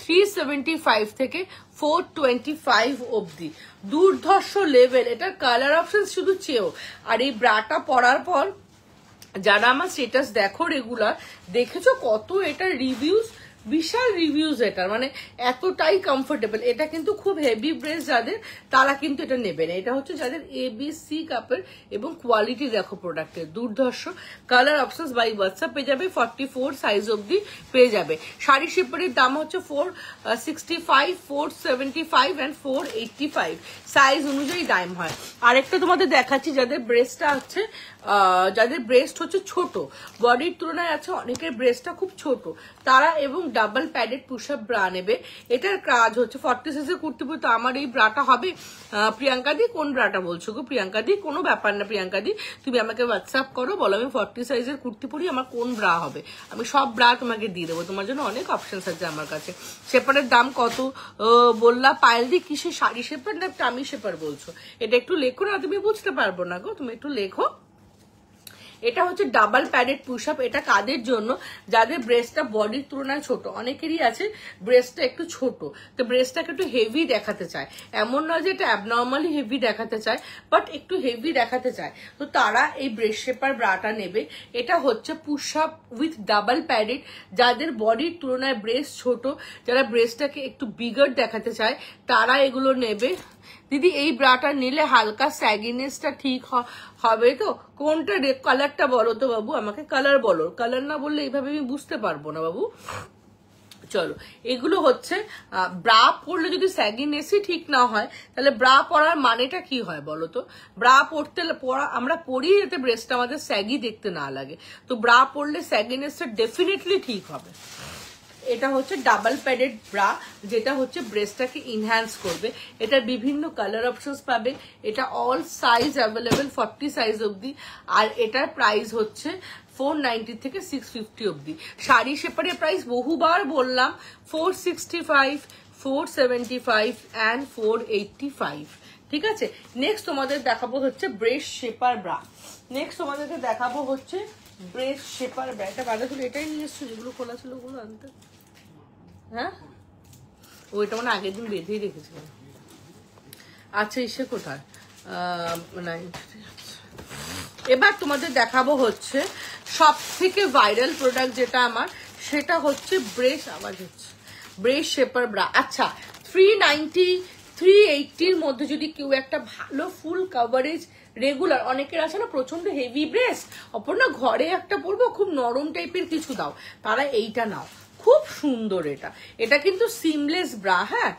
375 থেকে 425 অব্দি, দুর্ধর্ষ লেভেল। এটার কালার অপশন শুধু চেয়েও। আর এই ব্রাটা পরার পর যারা আমার স্টেটাস দেখো রেগুলার, দেখেছো কত এটার রিভিউজ, বিশাল রিভিউজ এটার, মানে এতটাই কমফোর্টেবল। এটা কিন্তু খুব হেভি ব্রেস যাদের, তারা কিন্তু এটা নেবে না। এটা হচ্ছে যাদের ABC কাপের, এবং কোয়ালিটি দেখো প্রোডাক্টের দুর্ধর্ষ। কালার অপশনস বাই হোয়াটসঅ্যাপ পেয়ে যাবে, 44 সাইজ অব্দি পেয়ে যাবে। শাড়ি শিপের দাম হচ্ছে 465, 475 অ্যান্ড 485 সাইজ অনুযায়ী দাম হয়। আরেকটা তোমাদের দেখাচ্ছি, যাদের ব্রেস্টটা হচ্ছে, যাদের ব্রেস্ট হচ্ছে ছোট, বডির তুলনায় আছে অনেকের ব্রেস্টটা খুব ছোট, তারা এবং double padded push up bra নেবে। এটার কাজ হচ্ছে 40 সাইজের কুর্তি পরে তো আমার এই ব্রাটা হবে। প্রিয়াঙ্কা দি কোন ব্রাটা বলছো গো? প্রিয়াঙ্কা দি কোনো ব্যাপার না, প্রিয়াঙ্কা দি তুমি আমাকে হোয়াটসঅ্যাপ করো, বলো আমি 40 সাইজের কুর্তি পরি, আমার কোন ব্রা হবে, আমি সব ব্রা তোমাকে দিয়ে দেবো। তোমার জন্য অনেক অপশনস আছে আমার কাছে। শেপারের দাম কত বললা? পায়েল দি কিসে শাড়ি শেপার না টামি শেপার বলছো? এটা একটু লেখো না, তুমি বুঝতে পারবো না গো, তুমি একটু লেখো। এটা হচ্ছে ডাবল প্যাডেড পুশ আপ। এটা কাদের জন্য? যাদের ব্রেস্টটা বডির তুলনায় ছোট, অনেকেরই আছে ব্রেস্টটা একটু ছোট, তো ব্রেস্টটাকে একটু হেভি দেখাতে চায়। এমন নয় যে এটা অ্যাবনর্মালি হেভি দেখাতে চায়, বাট একটু হেভি দেখাতে চায়, তো তারা এই ব্রেস্ট শেপার ব্রাটা নেবে। এটা হচ্ছে push up with double padded. যাদের বডির তুলনায় ব্রেস্ট ছোট, যারা ব্রেস্টটাকে একটু বিগার দেখাতে চায়, তারা এগুলো নেবে। দিদি এই ব্রাটা নিলে হালকা স্যাগিনেসটা ঠিক হবে তো? কোনটা কালারটা বলো তো বাবু, আমাকে কালার বলো, কালার না বললে এইভাবে আমি বুঝতে পারবো না বাবু। চলো, এগুলো হচ্ছে ব্রা পরলে যদি স্যাগিনেসই ঠিক না হয়, তাহলে ব্রা পরার মানেটা কি হয় বলো তো? ব্রা আমরা পরি যাতে ব্রেস্টটা আমাদের স্যাগি দেখতে না লাগে, তো ব্রা পরলে স্যাগিনেসটা ডেফিনেটলি ঠিক হবে। এটা হচ্ছে ডাবল প্যাডেড ব্রা, যেটা হচ্ছে ব্রেস্টটাকে ইনহ্যান্স করবে। এটা বিভিন্ন কালার অপশনস পাবে। এটা অল সাইজ অ্যাভেলেবেল, 40 সাইজ অবধি। আর এটার প্রাইস হচ্ছে 490 থেকে 650 অবধি। শাড়ি শেপারের প্রাইস বহুবার বললাম, 465, 475 অ্যান্ড 485। ঠিক আছে, নেক্সট তোমাদের দেখাবো হচ্ছে ব্রেস্ট শেপার ব্রা। নেক্সট তোমাদেরকে দেখাবো হচ্ছে ব্রেস্ট শেপার ব্রা। এটা বাধা ছিল, এটাই নিয়ে এসছো যেগুলো খোলা ছিল ওগুলো আনতে। হ্যাঁ, ওইটা মানে আগের দিন বেঁধেই রেখেছিলাম। আচ্ছা, এসে কোথায়? এবার তোমাদের দেখাবো হচ্ছে সব থেকে ভাইরাল প্রোডাক্ট যেটা আমার, সেটা হচ্ছে ব্রেস্ট, আওয়াজ হচ্ছে, ব্রেস্ট শেপার ব্রা। আচ্ছা, 390, 380-র মধ্যে যদি কেউ একটা ভালো ফুল কভারেজ রেগুলার, অনেকের আছে না প্রচন্ড হেভি ব্রেস্ট, অপর না ঘরে একটা পরবো খুব নরম টাইপের কিছু দাও, তারা এইটা নাও, খুব সুন্দর। এটা এটা কিন্তু সিমলেস ব্রা। হ্যাঁ,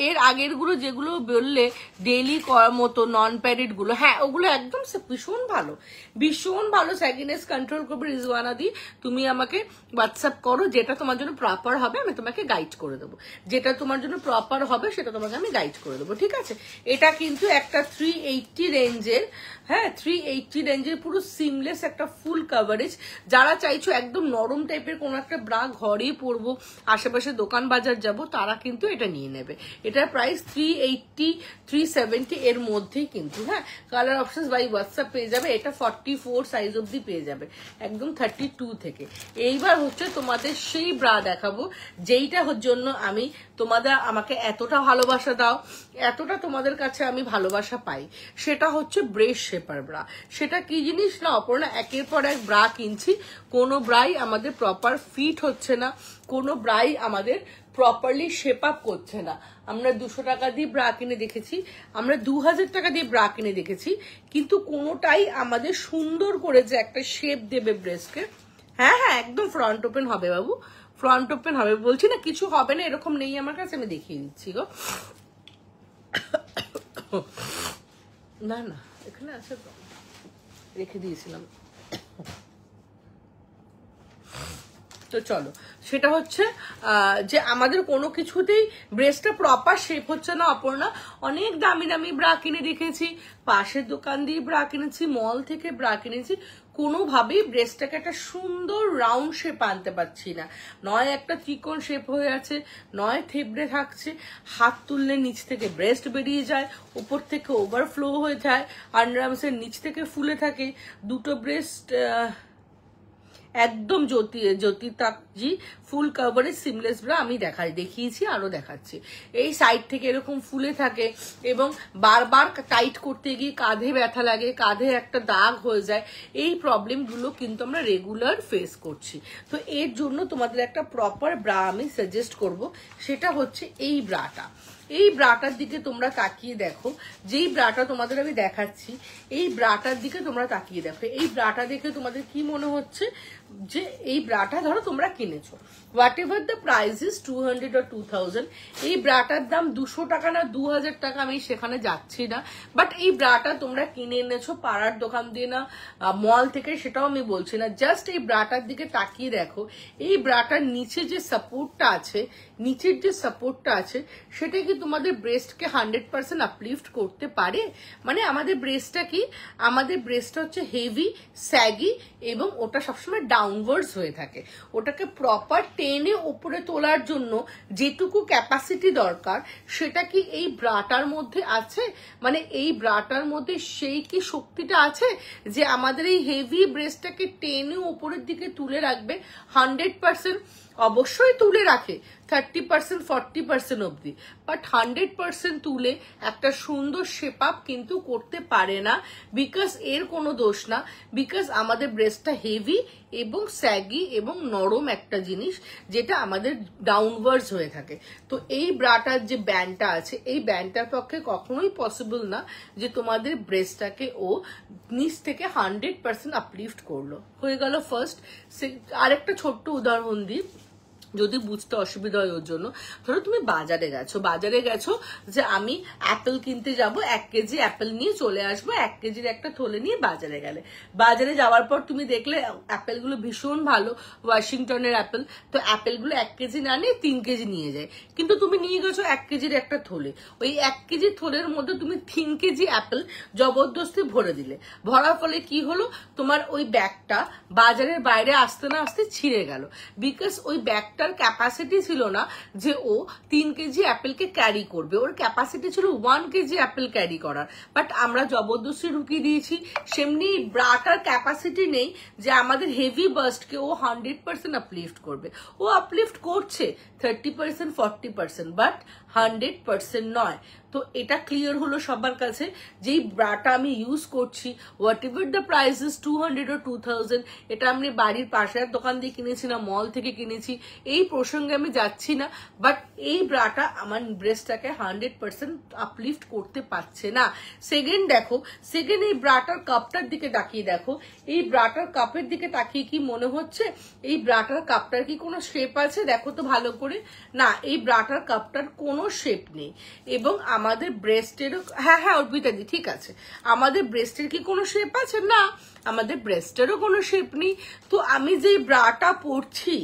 এর আগের গুলো যেগুলো বললে ডেইলি করার মতো নন প্যাডেড গুলো, হ্যাঁ ওগুলো একদম ভীষণ ভালো, ভীষণ ভালো স্যাগিনেস কন্ট্রোল করবে। রিজওয়ানা দি তুমি আমাকে হোয়াটসঅ্যাপ করো, যেটা তোমার জন্য প্রপার হবে আমি তোমাকে গাইড করে দেবো, যেটা তোমার জন্য প্রপার হবে সেটা তোমাকে আমি গাইড করে দেবো। ঠিক আছে, এটা কিন্তু একটা 380 রেঞ্জের, হ্যাঁ 380 রেঞ্জের পুরো সিমলেস একটা ফুল কভারেজ। যারা চাইছো একদম নরম টাইপের কোনো একটা ব্রা ঘরে পরবো, আশেপাশে দোকান বাজার যাব, তারা কিন্তু এটা নিয়ে নেবে। এটার প্রাইস 380, 370 এর মধ্যেই কিন্তু। হ্যাঁ, কালার অপশনস বাই হোয়াটসঅ্যাপ পেয়ে যাবে। এটা 44 সাইজ অব্দি পেয়ে যাবে, একদম 32 থেকে। এইবার হচ্ছে তোমাদের সেই ব্রা দেখাবো যেইটার জন্য আমি আমাকে এতটা ভালোবাসা দাও, এতটা তোমাদের কাছে আমি ভালোবাসা পাই, সেটা হচ্ছে ব্রেস্ট শেপার ব্রা। সেটা কি জিনিস না অপর্ণা, একের পর এক ব্রা কিনছি, কোনো ব্রাই আমাদের প্রপার ফিট হচ্ছে না, কোনো ব্রাই আমাদের প্রপারলি শেপ আপ করছে না। আমরা 200 টাকা দিয়ে ব্রা কিনে দেখেছি, আমরা 2000 টাকা দিয়ে ব্রা কিনে দেখেছি, কিন্তু কোনোটাই আমাদের সুন্দর করে যে একটা শেপ দেবে ব্রেস্টকে। হ্যাঁ হ্যাঁ, একদম ফ্রন্ট ওপেন হবে বাবু, ফ্রন্ট ওপেন হবে, বলছি না কিছু হবে না এরকম নেই আমার কাছে, আমি দেখিয়ে দিচ্ছি গো। না না, এখানে আছে তো, রেখে দিয়েছিলাম। তো চলো, সেটা হচ্ছে যে আমাদের কোনো কিছুতেই ব্রেস্টটা প্রপার শেপ হচ্ছে না অপর্ণা। অনেক দামি দামি ব্রা কিনে দেখেছি, পাশের দোকান দিয়ে ব্রা কিনেছি, মল থেকে ব্রা কিনেছি, কোনোভাবেই ব্রেস্টটাকে একটা সুন্দর রাউন্ড শেপ আনতে পারছি না। নয় একটা ত্রিকোণ শেপ হয়ে আছে, নয় থেবড়ে থাকছে, হাত তুললে নিচ থেকে ব্রেস্ট বেরিয়ে যায়, উপর থেকে ওভারফ্লো হয়ে যায়, আন্ডারআর্মসের নিচ থেকে ফুলে থাকে, দুটো ব্রেস্ট একদম জ্যোতিতাজি ফুল কভারেজ সিমলেস ব্রা আমি দেখিয়েছি, আরো দেখাচ্ছি। এই সাইড থেকে এরকম ফুলে থাকে এবং বারবার টাইট করতে গিয়ে কাঁধে ব্যথা লাগে, কাঁধে একটা দাগ হয়ে যায়, এই প্রবলেমগুলো কিন্তু আমরা রেগুলার ফেস করছি। তো এর জন্য তোমাদের একটা প্রপার ব্রা আমি সাজেস্ট করব, সেটা হচ্ছে এই ব্রাটা। এই ব্রাটার দিকে তোমরা তাকিয়ে দেখো, যেই ব্রাটা তোমাদের আমি দেখাচ্ছি, এই ব্রাটার দিকে তোমরা তাকিয়ে দেখো। এই ব্রাটা দেখে তোমাদের কি মনে হচ্ছে? যে এই ব্রাটা ধরো তোমরা কিনেছো, whatever the price is 200 or 2000, এই ব্রাটার দাম 200 টাকা না 2000 টাকা, আমি সেখানে যাচ্ছি না, বাট এই ব্রাটা তোমরা কিনে এনেছো পাড়ার দোকান দিয়ে না মল থেকে, সেটাও আমি বলছি না, জাস্ট এই ব্রাটার দিকে তাকিয়ে দেখো, এই ব্রাটার নিচে যে সাপোর্টটা আছে, নিচের যে সাপোর্টটা আছে সেটা কি তোমাদের ব্রেস্টকে 100% আপলিফট করতে পারে? মানে আমাদের ব্রেস্টটা কি, আমাদের ব্রেস্টটা হচ্ছে হেভি, স্যাগি এবং ওটা সবসময় ডাউনওয়ার্ডস হয়ে থাকে, ওটাকে প্রপার টেনে উপরে তোলার জন্য যেটুকু ক্যাপাসিটি দরকার সেটা কি এই ব্রাটার মধ্যে আছে? মানে এই ব্রাটার মধ্যে সেই কি শক্তিটা আছে যে আমাদের এই হেভি ব্রেস্টটাকে টেনে উপরের দিকে তুলে রাখবে 100%? অবশ্যই তুলে রাখে 30% 40% অব্দি, বাট 100% তুলে একটা সুন্দর শেপ আপ কিন্তু করতে পারে না, বিকজ এর কোনো দোষ না, বিকজ আমাদের ব্রেস্টটা হেভি এবং স্যাগি এবং নরম একটা জিনিস যেটা আমাদের ডাউনওয়ার্ডস হয়ে থাকে। তো এই ব্রাটার যে ব্যান্ডটা আছে, এই ব্যান্ডটার পক্ষে কখনোই পসিবল না যে তোমাদের ব্রেস্টটাকে ও নিচ থেকে 100% আপলিফট করলো। হয়ে গেল ফার্স্ট। আরেকটা ছোট্ট উদাহরণ দিই যদি বুঝতে অসুবিধা হয় ওর জন্য। ধরো তুমি বাজারে গেছো যে আমি অ্যাপেল কিনতে যাব, 1 কেজি অ্যাপেল নিয়ে চলে আসবো, 1 কেজির একটা থলে নিয়ে বাজারে গেলে, বাজারে যাওয়ার পর তুমি দেখলে অ্যাপেলগুলো ভীষণ ভালো, ওয়াশিংটনের অ্যাপেল, তো অ্যাপেলগুলো 1 কেজি না নিয়ে 3 কেজি নিয়ে যায়, কিন্তু তুমি নিয়ে গেছো 1 কেজির একটা থলে, ওই 1 কেজি থলের মধ্যে তুমি 3 কেজি অ্যাপেল জবরদস্তি ভরে দিলে, ভরার ফলে কি হলো, তোমার ওই ব্যাগটা বাজারের বাইরে আসতে না আসতে ছিঁড়ে গেল, বিকজ ওই ব্যাগটা ক্যাপাসিটি ছিল না যে ও 3 কেজি অ্যাপেলকে ক্যারি করবে, ওর ক্যাপাসিটি ছিল 1 কেজি অ্যাপেল ক্যারি করার, বাট আমরা জবরদস্তি ঢুকিয়ে দিয়েছি। সেমনি ব্রাটার ক্যাপাসিটি নেই যে আমাদের হেভি বাস্টকে ও 100% আপলিফট করবে, ও আপলিফট করছে 30% 40%, বাট 100% নয়। তো এটা ক্লিয়ার হলো সবার কাছে, যেই ব্রাটা আমি ইউজ করছি, what ever the price is 200 or 2000, এটা আমি বাড়ির পাশের দোকান দিয়ে কিনেছি না মল থেকে কিনেছি, এই প্রসঙ্গে আমি যাচ্ছি না, বাট এই ব্রাটা আমার ব্রেস্টটাকে 100% আপলিফট করতে পারছে না। সেকেন্ড দেখো, এই ব্রাটার কাপটার দিকে তাকিয়ে দেখো, এই ব্রাটার কাপের দিকে তাকিয়ে কি মনে হচ্ছে এই ব্রাটার কাপটার কি কোনো শেপ আছে? দেখো তো ভালো করে, না, এই ব্রাটার কাপটার কোনো শেপ নেই, এবং আমাদের ব্রেস্টেরও, হ্যাঁ অর্পিতাদি ঠিক আছে, আমাদের ব্রেস্টের কি কোনো শেপ আছে? না, আমাদের ব্রেস্টেরও কোনো শেপ নেই। তো আমি যে ব্রাটা পরছি,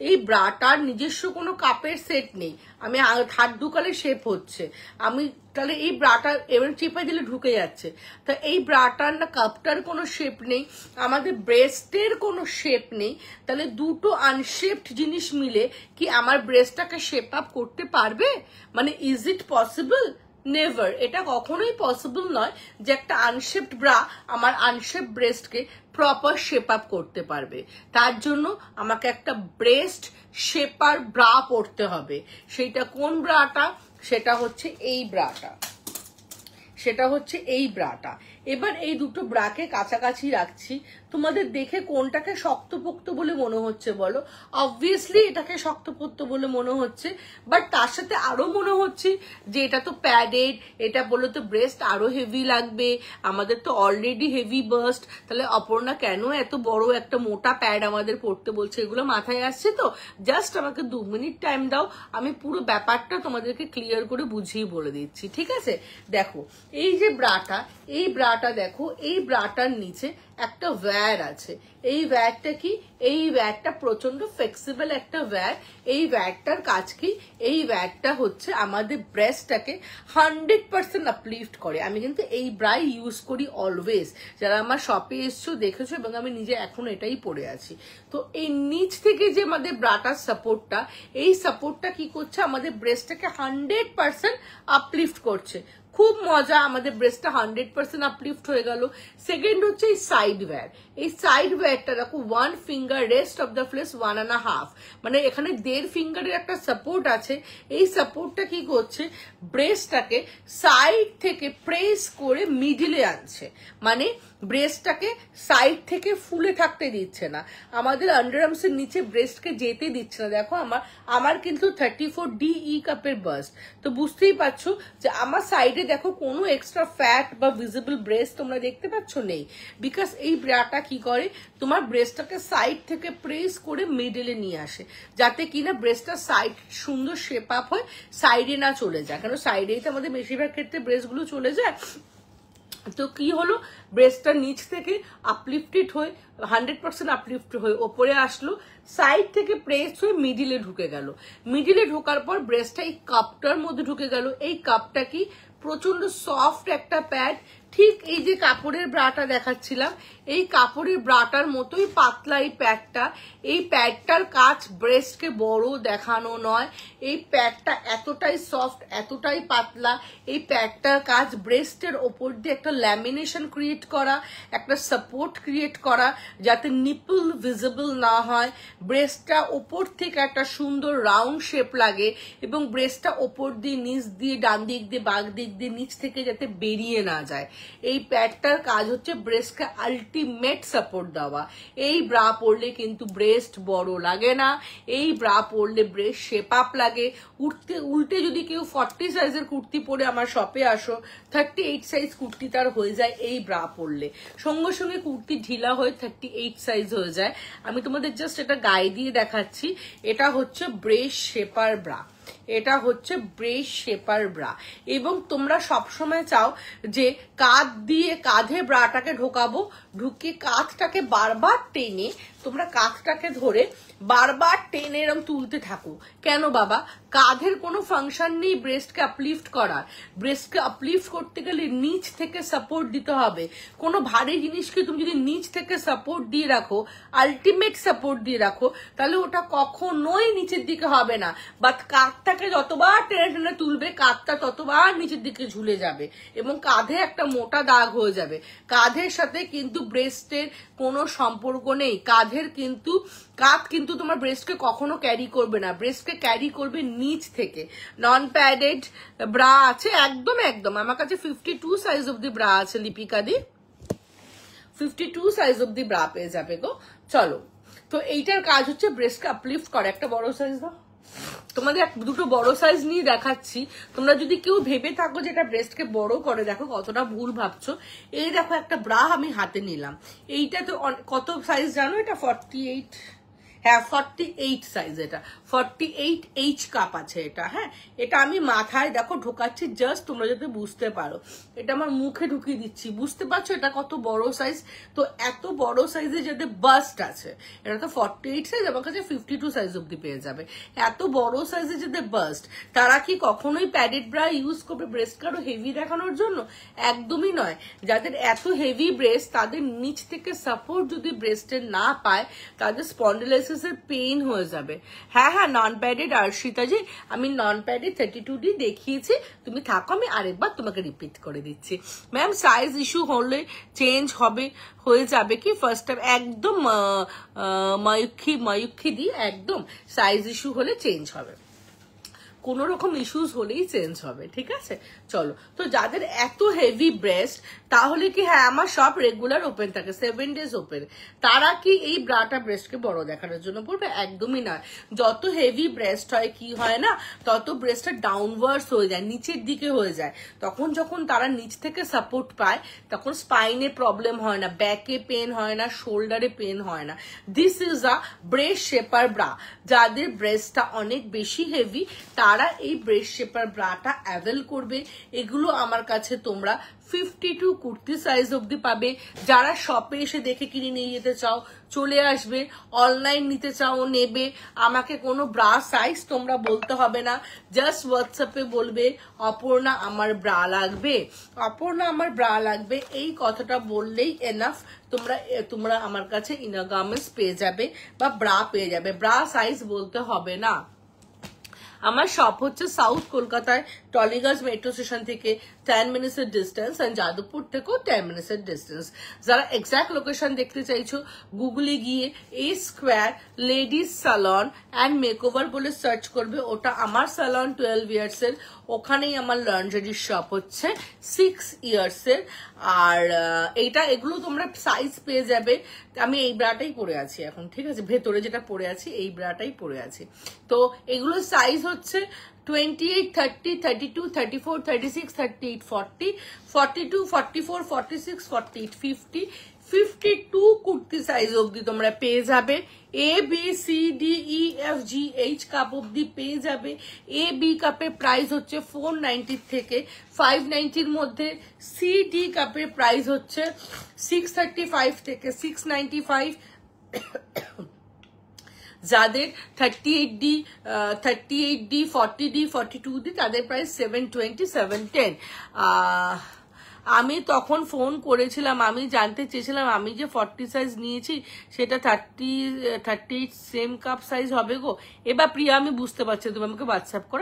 এই ব্রাটার নিজস্ব কোনো কাপের সেট নেই, আমি হাত ঢুকালে শেপ হচ্ছে, আমি তাহলে এই ব্রাটা এবার চেপে দিলে ঢুকে যাচ্ছে, তা এই ব্রাটার না কাপটার কোনো শেপ নেই, আমাদের ব্রেস্টের কোনো শেপ নেই, তাহলে দুটো আনশেপড জিনিস মিলে কি আমার ব্রেস্টটাকে শেপ আপ করতে পারবে? মানে ইজ ইট পসিবল? নেভার, এটা কখনোই পসিবল নয় যে একটা আনশেপড ব্রা আমার আনশেপ ব্রেস্টকে প্রপার শেপ আপ করতে পারবে। তার জন্য আমাকে একটা ব্রেস্ট শেপার ব্রা পরতে হবে। সেটা কোন ব্রাটা? সেটা হচ্ছে এই ব্রাটা, এবার এই দুটো ব্রাকে কাছাকাছি রাখছি, তোমাদের দেখে কোনটাকে শক্তপোক্ত বলে মনে হচ্ছে বলো? অবভিয়াসলি এটাকে শক্তপোক্ত বলে মনে হচ্ছে, বাট তার সাথে আরো মনে হচ্ছে যে এটা তো প্যাডেড, এটা বলে তো ব্রেস্ট আরো হেভি লাগবে, আমাদের তো অলরেডি হেভি বাস্ট, তাহলে অপর্ণা কেন এত বড় একটা মোটা প্যাড আমাদের পড়তে বলছে? এগুলো মাথায় আসছে তো? জাস্ট আমাকে 2 মিনিট টাইম দাও, আমি পুরো ব্যাপারটা তোমাদেরকে ক্লিয়ার করে বুঝিয়ে বলে দিচ্ছি, ঠিক আছে? দেখো এই যে ব্রাটা, এই ব্রাটা দেখো, এই ব্রাটার নিচে একটা ওয়্যার আছে, এই ওয়্যারটা কি? এই ওয়্যারটা প্রচন্ড ফ্লেক্সিবল একটা ওয়্যার, এই ওয়্যারটার কাজ কি? এই ওয়্যারটা হচ্ছে আমাদের ব্রেস্টটাকে 100% আপলিফট করে। আমি কিন্তু এই ব্রাই ইউজ করি অলওয়েজ, যারা আমার শপে এসছো দেখেছো, এবং আমি নিজে এখন এটাই পরে আছি। তো এই নিচ থেকে যে আমাদের ব্রাটার সাপোর্টটা, এই সাপোর্টটা কি করছে? আমাদের ব্রেস্টটাকে 100% আপলিফট করছে। খুব মজা, আমাদের ব্রেস্টটা 100% আপলিফট হয়ে গেল। সেকেন্ড হচ্ছে এই সাইড ওয়্যার, এই সাইড ওয়্যারটা দেখো 1 ফিঙ্গার রেস্ট অফ দ্য ফ্লেস 1.5, মানে এখানে 1.5 ফিঙ্গারের একটা সাপোর্ট আছে। এই সাপোর্টটা কি করছে? ব্রেস্টটাকে সাইড থেকে প্রেস করে মিডিলে আনছে, মানে ব্রেস্টটাকে সাইড থেকে ফুলে থাকতে দিচ্ছে না, আমাদের আন্ডারআর্মসের নিচে ব্রেস্টকে যেতে দিচ্ছে না। দেখো আমার কিন্তু 34 DE কাপের বাস্ট, তো বুঝতেই পারছো যে আমার সাইডে দেখো কোনো এক্সট্রা ফ্যাট বা ভিজিবল ব্রেস্ট তোমরা দেখতে পাচ্ছ নেই, বিকজ এই ব্রাটা কি করে? তোমার ব্রেস্টটাকে সাইড থেকে প্রেস করে মিডলে নিয়ে আসে, যাতে কিনা ব্রেস্টটা সাইড সুন্দর শেপ আপ হয়, সাইডে না চলে যায়, কারণ সাইডেই তো আমাদের বেশিরভাগ ক্ষেত্রে ব্রেস্টগুলো চলে যায়। তো কি হলো, ব্রেস্টটা নিচ থেকে আপলিফটেড হয়ে 100% আপলিফট হয়ে ওপরে আসলো, সাইড থেকে প্রেস হয়ে মিডিলে ঢুকে গেল। মিডিলে ঢোকার পর ব্রেস্টটা এই কাপটার মধ্যে ঢুকে গেল। এই কাপটা কি প্রচন্ড সফট একটা প্যাড, ঠিক এই যে কাপড়ের ব্রাটা দেখাচ্ছিলাম, এই কাপড়ের ব্রাটার মতোই পাতলা এই প্যাডটা। এই প্যাডটার কাজ ব্রেস্টকে বড় দেখানো নয়, এই প্যাডটা এতটাই সফট, এতটাই পাতলা। এই প্যাডটার কাজ ব্রেস্টের ওপর দিয়ে একটা ল্যামিনেশন ক্রিয়েট করা, একটা সাপোর্ট ক্রিয়েট করা, যাতে নিপল ভিজিবল না হয়, ব্রেস্টটা ওপর থেকে একটা সুন্দর রাউন্ড শেপ লাগে, এবং ব্রেস্টটা ওপর দিয়ে নিচ দিয়ে ডান দিক দিয়ে বাগ দিক দিয়ে নিচ থেকে যাতে বেরিয়ে না যায়। এই প্যাডটার কাজ হচ্ছে ব্রেস্টকে আলটিমেট সাপোর্ট দেওয়া। এই ব্রা পরলে কিন্তু ব্রেস্ট বড় লাগে না, এই ব্রা পরলে ব্রেস্ট শেপ আপ লাগে। উল্টে যদি কেউ 40 সাইজের কুর্তি পরে আমার শপে আসো, 38 সাইজ কুর্তি তার হয়ে যায় এই ব্রা পরলে। সঙ্গে সঙ্গে কুর্তি ঢিলা হয়ে 38 সাইজ হয়ে যায়। আমি তোমাদের জাস্ট এটা গায়ে দিয়ে দেখাচ্ছি। এটা হচ্ছে ব্রেস্ট শেপার ব্রা, এটা হচ্ছে ব্রেস্ট শেপার ব্রা। এবং তোমরা সবসময় চাও যে কাঁধ দিয়ে কাঁধে ব্রাটাকে ঢোকাবো, ঢুকে কাঁধটাকে বারবার টেনে, তোমরা কাঁধটাকে ধরে বারবার টেনে এরম তুলতে থাকো। কেন বাবা? কাঁধের কোনো ফাংশন নেই ব্রেস্টকে আপলিফট করার। ব্রেস্টকে আপলিফট করতে গেলে নিচ থেকে সাপোর্ট দিতে হবে। কোনো ভারী জিনিসকে তুমি যদি নিচ থেকে সাপোর্ট দিয়ে রাখো, আলটিমেট সাপোর্ট দিয়ে রাখো, তাহলে ওটা কখনোই নিচের দিকে হবে না। বাট কাঁধটাকে যতবার টেনে টেনে তুলবে, কাঁধটা ততবার নিচের দিকে ঝুলে যাবে এবং কাঁধে একটা মোটা দাগ হয়ে যাবে। কাঁধের সাথে কিন্তু ব্রেস্টের কোনো সম্পর্ক নেই। কাঁধ কিন্তু তোমার ব্রেস্টকে কখনো ক্যারি করবে না, ব্রেস্টকে ক্যারি করবে নিচ থেকে। নন প্যাডেড ব্রা আছে, একদম আমার কাছে 52 সাইজ অব্দি ব্রা আছে লিপিকা দি, 52 সাইজ অব্দি ব্রা পেয়ে যাবে গো। চলো, তো এইটার কাজ হচ্ছে ব্রেস্টকে আপলিফট করে। একটা বড় সাইজ দাও, তোমাদের দুটো বড় সাইজ নিয়ে দেখাচ্ছি। তোমরা যদি কেউ ভেবে থাকো যে এটা ব্রেস্টকে বড় করে, দেখো কতটা ভুল ভাবছো। এই দেখো একটা ব্রা আমি হাতে নিলাম, এইটা তো কত সাইজ জানো? এটা 48, হ্যাঁ 48 সাইজ, এটা 48H কাপ আছে এটা। হ্যাঁ, এটা আমি মাথায় দেখো ঢোকাচ্ছি জাস্ট তোমরা যাতে বুঝতে পারো। এটা আমার মুখে ঢুকিয়ে দিচ্ছি, বুঝতে পারছো এটা কত বড় সাইজ? তো এত বড় সাইজে যাদের বাস্ট আছে, এটা তো 48 সাইজ, আমার কাছে 52 সাইজ অব্দি পেয়ে যাবে। এত বড় সাইজে যাদের বাস্ট, তারা কি কখনোই প্যাডেড ব্রা ইউজ করবে ব্রেস্টকে আরো হেভি দেখানোর জন্য? একদমই নয়। যাদের এত হেভি ব্রেস্ট, তাদের নিচ থেকে সাপোর্ট যদি ব্রেস্টের না পায়, তাদের স্পন্ডিলাইসিস পেইন হয়ে যাবে। হ্যাঁ, নন প্যাডেড আর্শিতা জি, আমি নন প্যাডেড 32D দেখিয়েছি, তুমি থাকো, আমি আরেকবার তোমাকে রিপিট করে দিচ্ছি। ম্যাম সাইজ ইস্যু হলে চেঞ্জ হয়ে যাবে কি? ফার্স্ট টাইম একদম ময়ূখী দি, একদম সাইজ ইস্যু হলে চেঞ্জ হবে, কোন রকম ইস্যুস হলেই চেঞ্জ হবে, ঠিক আছে? চলো, তো যাদের এত হেভি ব্রেস্ট, তাহলে কি, হ্যাঁ আমার সব রেগুলার ওপেন থাকে, 7 days ওপেন, তারা কি এই ব্রাটা ব্রেস্টকে বড় দেখানোর জন্য পড়বে? একদমই নয়। যত হেভি ব্রেস্ট হয় কি হয় না, তত ব্রেস্টটা ডাউনওয়ার্ডস হয়ে যায়, নিচের দিকে হয়ে যায়। তখন যখন তারা নিচ থেকে সাপোর্ট পায়, তখন স্পাইনে প্রবলেম হয় না, ব্যাকে পেন হয় না, শোল্ডারে পেন হয় না। This is a breast shaper bra. যাদের ব্রেস্টটা অনেক বেশি হেভি, তারা এই ব্রেস্ট শেপার ব্রাটা অ্যাভেল করবে। এগুলো আমার কাছে তোমরা 52 কুর্তি সাইজ অব্দি পাবে। যারা শপে এসে দেখে কিনে নিয়ে যেতে চাও, চলে আসবে। অনলাইন নিতে চাও, নেবে। আমাকে কোনো ব্রা সাইজ তোমরা বলতে হবে না, জাস্ট হোয়াটসঅ্যাপে বলবে অপর্ণা আমার ব্রা লাগবে, অপর্ণা আমার ব্রা লাগবে, এই কথাটা বললেই এনাফ। তোমরা আমার কাছে ইনার গার্মেন্টস পেয়ে যাবে বা ব্রা পেয়ে যাবে, ব্রা সাইজ বলতে হবে না। আমার শপ হচ্ছে সাউথ কলকাতায়, টলিগঞ্জ মেট্রো স্টেশন থেকে 10 minutes এর ডিস্টেন্স, আর যাদবপুর থেকেও 10 minutes এর ডিস্টেন্স। যারা এক্সাক্ট লোকেশন দেখতে চাইছো, গুগলে গিয়ে A² ladies salon and makeover বলে সার্চ করবে, ওটা আমার সালন 12 years এর। ওখানেই আমার লন্ড্রি শপ হচ্ছে 6 years এর। আর এগুলো তোমরা সাইজ পেয়ে যাবে। আমি এই ব্রাটাই পরে আছি এখন, ঠিক আছে? ভেতরে যেটা পরে আছি এই ব্রাটাই পরে আছি। তো এগুলো সাইজ হচ্ছে 28, 30, 32, 34, 36, 38, 40, 42, 44, 46, 48, 50, 52 কুর্তি সাইজ অবধি তোমরা পেয়ে যাবে। A B C D E F G H cup অবধি পেয়ে যাবে। এ বি কাপের প্রাইস হচ্ছে 490 থেকে 590 মধ্যে। সি ডি কাপের প্রাইস হচ্ছে 635 থেকে 695। যাদের 38D 40D 42D তাদের প্রাইস 720 710। আমি তখন ফোন করেছিলাম, আমি জানতে চেয়েছিলাম আমি যে 40 সাইজ নিয়েছি সেটা 38 সেম কাপ সাইজ হবে গো। এবার প্রিয়া আমি বুঝতে পারছি, তুমি আমাকে হোয়াটসঅ্যাপ করো,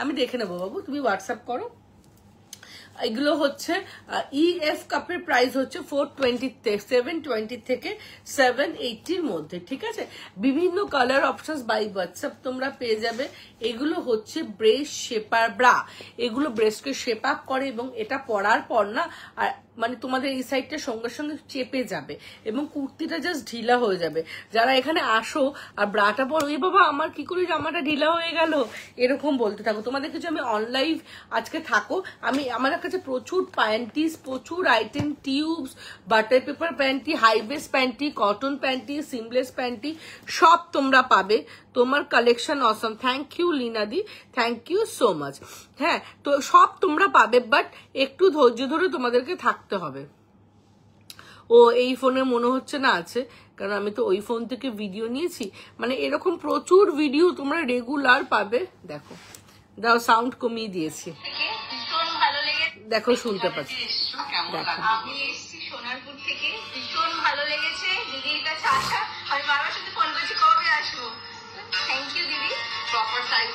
আমি দেখে নেবো বাবু, তুমি হোয়াটসঅ্যাপ করো। এগুলো হচ্ছে ইএফ কাপের প্রাইস হচ্ছে 720 থেকে 780 মধ্যে, ঠিক আছে। বিভিন্ন কালার অপশনস বাই হোয়াটসঅ্যাপ তোমরা পেয়ে যাবে। এগুলো হচ্ছে ব্রেস্ট শেপার ব্রা, এগুলো ব্রেস্টকে শেপ আপ করে এবং এটা পরার পর না আর মানে তোমাদের এই সাইডটা সঙ্গে সঙ্গে চেপে যাবে এবং কুর্তিটা জাস্ট ঢিলা হয়ে যাবে। যারা এখানে আসো আর ব্রাটা পরো, এ বাবা আমার কি করে জামাটা ঢিলা হয়ে গেল এরকম বলতে থাকো, তোমাদের কিছু আমি অনলাইন আজকে থাকো, আমি আমার কাছে প্রচুর প্যান্টিস, প্রচুর item, tubes, butter paper panty, হাইবেস panty, cotton panty, seamless panty সব তোমরা পাবে। তোমার কালেকশন অসম। থ্যাংক ইউ লিনাদি, থ্যাংক ইউ সো মাচ। হ্যাঁ, তো সব তোমরা পাবে, বাট একটু ধৈর্য ধরে তোমাদেরকে থাকতে হবে। ও এই ফোনে মনে হচ্ছে না আছে, কারণ আমি তো ওই ফোন থেকে ভিডিও নিয়েছি। মানে এরকম প্রচুর ভিডিও তোমরা রেগুলার পাবে। দেখো দাও, সাউন্ড কমিয়ে দিয়েছি, দেখো শুনতে পাচ্ছি। দেখো আমি এসেছি সোনারপুর থেকে, ভীষণ ভালো লেগেছে দিদির কাছে আসা। আমি বাবার সাথে ফোন করেছি কবে আসবো। থ্যাংক ইউ দিদি, প্রপার সাইজ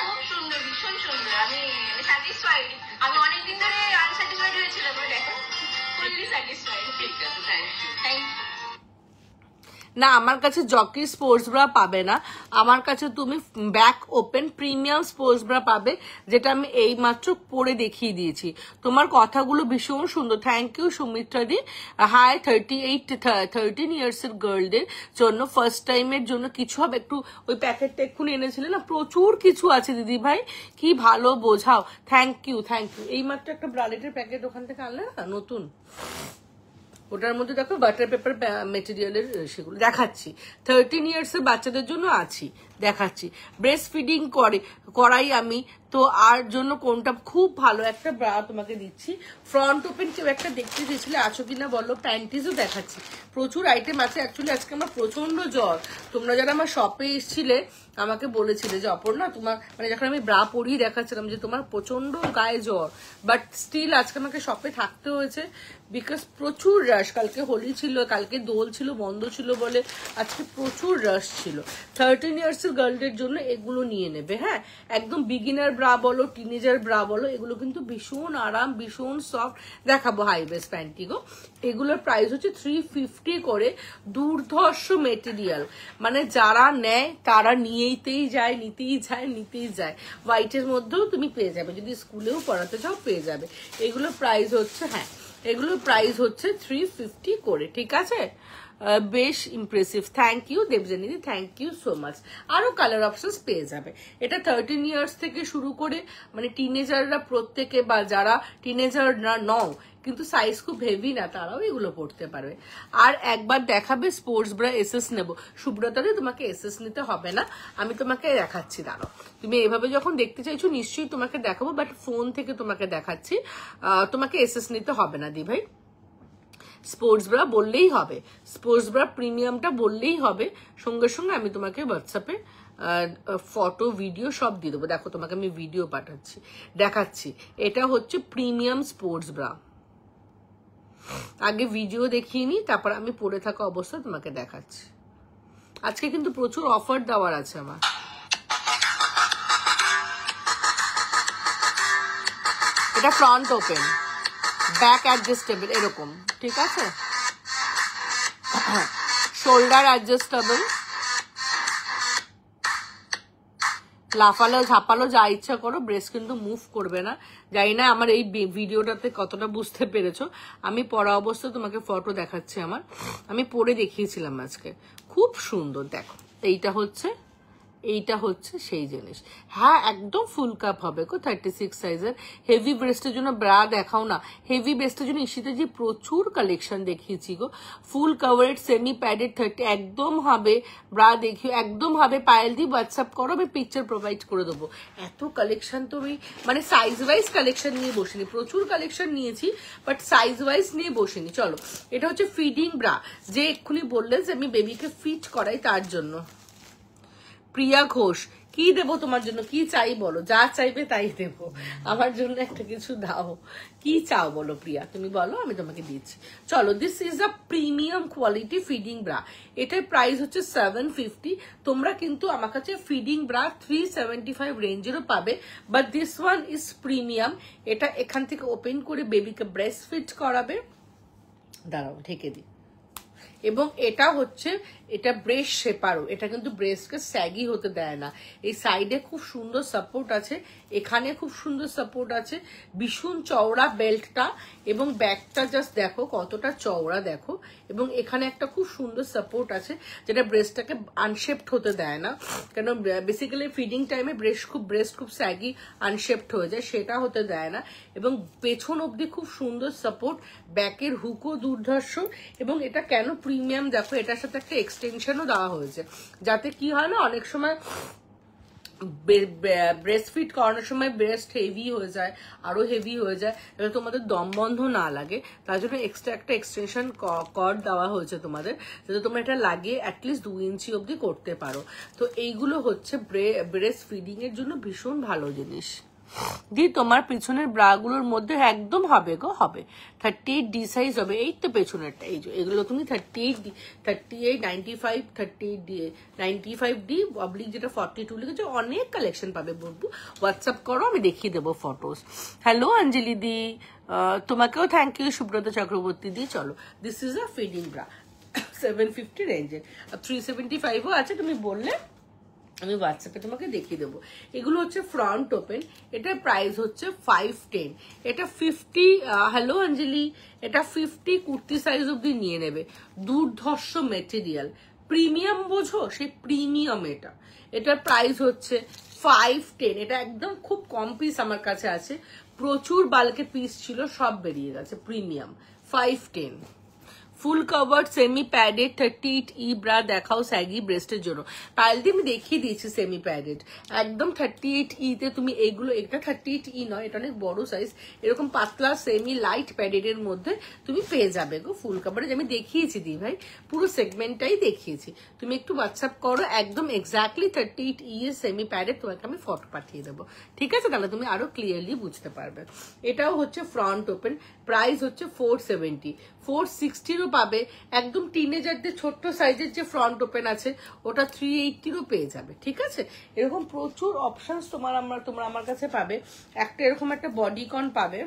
খুব সুন্দর, ভীষণ সুন্দর। আমি স্যাটিসফাইড, আমি অনেকদিন ধরে আনস্যাটিসফাইড হয়েছিলাম, দেখো ফুললি স্যাটিসফাইড। ঠিক আছে, থ্যাংক ইউ। Thank you. না, আমার কাছে জকি স্পোর্টস ব্রা পাবে না, আমার কাছে তুমি back open premium sports bra পাবে, যেটা আমি এই মাত্র পরে দেখিয়ে দিয়েছি। তোমার কথাগুলো ভীষণ সুন্দর, থ্যাংক ইউ সুমিত্রা দি। হাই 13 ইয়ার্স এর গার্লদের জন্য ফার্স্ট টাইমের জন্য কিছু হবে, একটু ওই প্যাকেটটা এক্ষুনি এনেছিলে না, প্রচুর কিছু আছে দিদি ভাই, কি ভালো বোঝাও। Thank you, thank you. এই মাত্র একটা ব্রালেটের প্যাকেট ওখান থেকে আনলে না, নতুন, ওটার মধ্যে দেখো বাটার পেপার মেটেরিয়ালের সেগুলো দেখাচ্ছি। 13 ইয়ার্স এর বাচ্চাদের জন্য আছি, দেখাচ্ছি। ব্রেস্ট ফিডিং করাই আমি, তো আর জন্য কোনটা খুব ভালো একটা ব্রা তোমাকে দিচ্ছি। ফ্রন্ট ওপেন কেউ একটা দেখতে দিয়েছিলে, আছো কিনা বলো। প্যান্টিজও দেখাচ্ছি, প্রচুর আইটেম আছে। অ্যাকচুয়ালি আজকে আমার প্রচন্ড জ্বর, তোমরা যারা আমার শপে এসেছিলে আমাকে বলেছিলে যে অপর্ণা তোমার, মানে যখন আমি ব্রা পরিয়ে দেখাচ্ছিলাম যে তোমার প্রচন্ড গায়ে জ্বর, বাট স্টিল আজকে আমাকে শপে থাকতে হয়েছে বিকজ প্রচুর রাশ। কালকে হোলি ছিল, কালকে দোল ছিল, বন্ধ ছিল বলে আজকে প্রচুর রাশ ছিল। 13 ইয়ার্স এর গার্লদের জন্য এগুলো নিয়ে নেবে। হ্যাঁ, একদম বিগিনার ব্রা বলো, টিনেজার ব্রা বলো, এগুলো কিন্তু ভীষণ আরাম, ভীষণ সফট। দেখাবো হাইবেস প্যান্টি গো, এগুলোর প্রাইস হচ্ছে 350 করে। দুর্ধর্ষ মেটেরিয়াল, মানে যারা নেয় তারা নিতেই যায়। হোয়াইটের মধ্যেও তুমি পেয়ে যাবে, যদি স্কুলেও পড়াতে চাও পেয়ে যাবে। এগুলোর প্রাইস হচ্ছে, হ্যাঁ এগুলোর প্রাইস হচ্ছে 350 করে, ঠিক আছে। বেশ ইমপ্রেসিভ, থ্যাংক ইউ দেবজানিদি, থ্যাংক ইউ সো মাচ। আরো কালার অপশনস পেয়ে যাবে। এটা 13 ইয়ার্স থেকে শুরু করে, মানে টিনেজাররা প্রত্যেকে, বা যারা টিনেজার না নও কিন্তু সাইজ খুব হেভি না, তারাও এগুলো পড়তে পারবে। আর একবার দেখাবে স্পোর্টস ব্রা এসএস নেবো, সুব্রতারে তোমাকে এসএস নিতে হবে না, আমি তোমাকে দেখাচ্ছি, দাঁড়াও। তুমি এভাবে যখন দেখতে চাইছো নিশ্চয়ই তোমাকে দেখাবো, বাট ফোন থেকে তোমাকে দেখাচ্ছি, তোমাকে এসএস নিতে হবে না দি ভাই। স্পোর্টস ব্রা বললেই হবে, স্পোর্টস ব্রা প্রিমিয়ামটা বললেই হবে, সঙ্গে সঙ্গে আমি তোমাকে হোয়াটসঅ্যাপে ফটো ভিডিও সব দিয়ে দেবো। দেখো তোমাকে আমি ভিডিও পাঠাচ্ছি, দেখাচ্ছি। এটা হচ্ছে প্রিমিয়াম স্পোর্টস ব্রা। আগে ভিডিও দেখিয়ে নি, তারপর আমি পরে থাকা অবস্থায় তোমাকে দেখাচ্ছি। আজকে কিন্তু প্রচুর অফার দেওয়ার আছে আমার। এটা ফ্রন্ট ওপেন, ব্যাক অ্যাডজাস্টেবল এরকম, ঠিক আছে। শোল্ডার অ্যাডজাস্টেবল, লাফালো ঝাপালো যা ইচ্ছা করো, ব্রেস্ট কিন্তু মুভ করবে না। জানি না আমার এই ভিডিওটাতে কতটা বুঝতে পেরেছো। আমি পরা অবস্থায় তোমাকে ফটো দেখাচ্ছি আমার, আমি পরে দেখিয়েছিলাম আজকে, খুব সুন্দর। দেখো এইটা হচ্ছে এইটা হচ্ছে সেই জিনিস। হ্যাঁ একদম ফুল কাপ হবে গো 36 সাইজের। হেভি ব্রেস্টের জন্য ব্রা দেখাও না, হেভি ব্রেস্টের জন্য ইশিতে যে প্রচুর কালেকশন দেখিয়েছি গো। ফুল কাভারেড সেমি প্যাডেড 30 একদম হবে, ব্রা দেখিও একদম হবে। পায়েল দি হোয়াটসঅ্যাপ করো, আমি পিকচার প্রোভাইড করে দেবো। এত কালেকশন তো আমি মানে সাইজ ওয়াইজ কালেকশন নিয়ে বসিনি, প্রচুর কালেকশন নিয়েছি বাট সাইজ ওয়াইজ নিয়ে বসিনি। চলো এটা হচ্ছে ফিডিং ব্রা, যে এক্ষুনি বললেন যে আমি বেবিকে ফিট করাই তার জন্য। প্রিয়া ঘোষ, কি দেবো তোমার জন্য, কি চাই বলো, যা চাইবে তাই দেবো, আমার জন্য একটা কিছু দাও, কি চাও বলো প্রিয়া, তুমি বলো আমি তোমাকে দিচ্ছি। চলো this is a premium quality feeding bra, এটার প্রাইস হচ্ছে 750। তোমরা কিন্তু আমার কাছে ফিডিং ব্রা 375 রেঞ্জেরও পাবে, but this one is premium. এটা এখান থেকে ওপেন করে বেবিকে ব্রেস্ট ফিট করাবে। দাঁড়াও ঢেকে দিই। এবং এটা হচ্ছে এটা ব্রেস্ট শেপারও, এটা কিন্তু ব্রেস্টকে স্যাগি হতে দেয় না। এই সাইডে খুব সুন্দর সাপোর্ট আছে, এখানে খুব সুন্দর সাপোর্ট আছে, ভীষণ চওড়া বেল্টটা, এবং ব্যাকটা জাস্ট দেখো কতটা চওড়া দেখো, এবং এখানে একটা খুব সুন্দর সাপোর্ট আছে যেটা ব্রেস্টটাকে আনশেপড হতে দেয় না। কেন বেসিক্যালি ফিডিং টাইমে ব্রেস্ট খুব স্যাগি আনশেপড হয়ে যায়, সেটা হতে দেয় না। এবং পেছন অবধি খুব সুন্দর সাপোর্ট, ব্যাকের হুকও দুর্ধর্ষ। এবং এটা কেন প্রিমিয়াম দেখো, এটার সাথে একটা এক্সটেনশনও দেওয়া হয়েছে, যাতে কি হয় না অনেক সময় ব্রেস্ট ফিট করানোর সময় ব্রেস্ট হেভি হয়ে যায়, আরো হেভি হয়ে যায়, যাতে তোমাদের দম বন্ধ না লাগে, তার জন্য এক্সট্রা একটা এক্সটেনশন কর্ড দেওয়া হয়েছে তোমাদের, যাতে তোমরা এটা লাগিয়ে অ্যাটলিস্ট 2 ইঞ্চি অবধি করতে পারো। তো এইগুলো হচ্ছে ব্রেস্ট ফিডিং এর জন্য ভীষণ ভালো জিনিস। দি তোমার পিছনের ব্রাগুলোর মধ্যে একদম হবে গো, হবে 38 ডি সাইজ হবে। এই তো পেছনেরটা, এই যে এগুলো তুমি 38, 95, 38 ডি, 95 ডি অবলিক যেটা 42 লিখেছে, অনেক কালেকশন পাবে বলবো। হোয়াটসঅ্যাপ করো, আমি দেখিয়ে দেবো ফটোস। হ্যালো অঞ্জলি দি, তোমাকেও থ্যাংক ইউ সুব্রত চক্রবর্তী দি। চলো this is a feeding bra 750 রেঞ্জের, 375ও আছে, তুমি বললে আমি হোয়াটসঅ্যাপে তোমাকে দেখিয়ে দেবো। এগুলো হচ্ছে ফ্রন্ট ওপেন, এটার প্রাইস হচ্ছে 510। এটা 50, হ্যালো অঞ্জলি, এটা 50 কুর্তি সাইজ অব্দি নিয়ে নেবে। দুর্ধর্ষ মেটেরিয়াল, প্রিমিয়াম বোঝো, সেই প্রিমিয়াম এটা। এটার প্রাইস হচ্ছে 510। এটা একদম খুব কম পিস আমার কাছে আছে, প্রচুর বাল্কে পিস ছিল, সব বেরিয়ে গেছে। Premium 510। Full cover semi padded 38 ই ব্রা দেখাও স্যাগি ব্রেস্টের জন্য। পাইল দিয়ে আমি দেখিয়ে দিয়েছি সেমি প্যাডেড, একদম 38 ই তে তুমি এইগুলো, এটা 38 ই নয়, এটা অনেক বড় সাইজ, এরকম পাতলা সেমি লাইট প্যাডেড এর মধ্যে তুমি পেয়ে যাবে গো ফুল কভারেজ। আমি দেখিয়েছি দি ভাই, পুরো সেগমেন্টটাই দেখিয়েছি। তুমি একটু হোয়াটসঅ্যাপ করো, একদম এক্স্যাক্টলি 38 ই এর সেমি প্যাডেড, তোমাকে আমি ফটো পাঠিয়ে দেবো, ঠিক আছে? তাহলে তুমি আরো ক্লিয়ারলি বুঝতে পারবে। এটাও হচ্ছে ফ্রন্ট ওপেন, প্রাইস হচ্ছে 470। 460-ও পাবে, একদম টিনেজারদের ছোট্ট সাইজের যে ফ্রন্ট ওপেন আছে ওটা 380-ও পেয়ে যাবে, ঠিক আছে? এরকম প্রচুর অপশনস তোমরা আমার কাছে পাবে। একটা এরকম একটা বডিকন পাবে,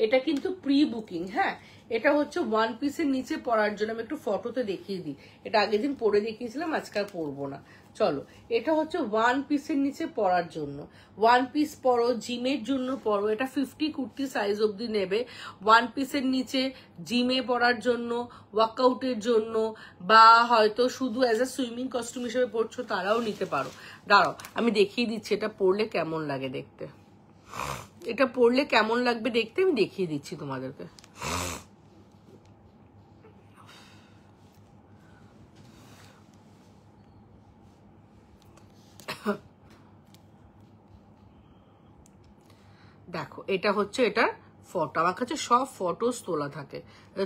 এটা কিন্তু প্রি বুকিং। হ্যাঁ, এটা হচ্ছে ওয়ান পিসের নিচে পরার জন্য, আমি একটু ফটোতে দেখিয়ে দিই, এটা আগের দিন পরে দেখিয়েছিলাম, আজকে আর পরবো না। চলো, এটা হচ্ছে ওয়ান পিসের নিচে পরার জন্য, ওয়ান পিস পরো, জিমের জন্য পরো, এটা 50 কুর্তি সাইজ অব্দি নেবে। ওয়ান পিসের নিচে জিমে পরার জন্য, ওয়ার্কআউটের জন্য, বা হয়তো শুধু অ্যাজ এ সুইমিং কস্টিউম হিসেবে পরছো, তারাও নিতে পারো। দাঁড়াও আমি দেখিয়ে দিচ্ছি এটা পরলে কেমন লাগে দেখতে, এটা পরলে কেমন লাগবে দেখতে আমি দেখিয়ে দিচ্ছি তোমাদেরকে। দেখো এটা হচ্ছে এটার ফটো, আমার কাছে সব ফটোস তোলা থাকে,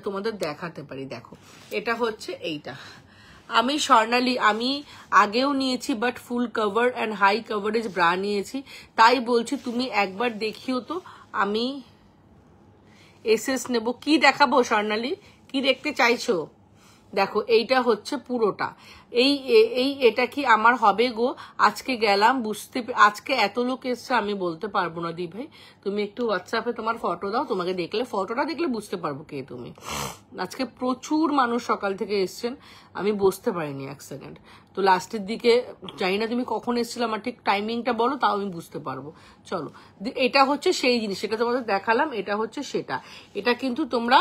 তোমাদের দেখাতে পারি। দেখো এটা হচ্ছে এইটা, আমি স্বর্ণালী, আমি আগেও নিয়েছি but full cover and high coverage bra নিয়েছি, তাই বলছি তুমি একবার দেখিও তো। আমি এসএস নেব, কি দেখাবো স্বর্ণালী, কি দেখতে চাইছো? দেখো এইটা হচ্ছে পুরোটা, এটা কি আমার হবে গো? আজকে গেলাম বুঝতে, আজকে এত লোক এসছে আমি বলতে পারবো না দি ভাই, তুমি একটু হোয়াটসঅ্যাপে তোমার ফটো দাও, তোমাকে দেখলে, ফটোটা দেখলে বুঝতে পারবো কে তুমি। আজকে প্রচুর মানুষ সকাল থেকে এসছেন, আমি বসতে পারিনি এক সেকেন্ড, তো লাস্টের দিকে জানি না তুমি কখন এসেছিলে, আমার ঠিক টাইমিংটা বলো, তাও আমি বুঝতে পারবো। চলো, এটা হচ্ছে সেই জিনিস, এটা তোমাদের দেখালাম, এটা হচ্ছে সেটা। এটা কিন্তু তোমরা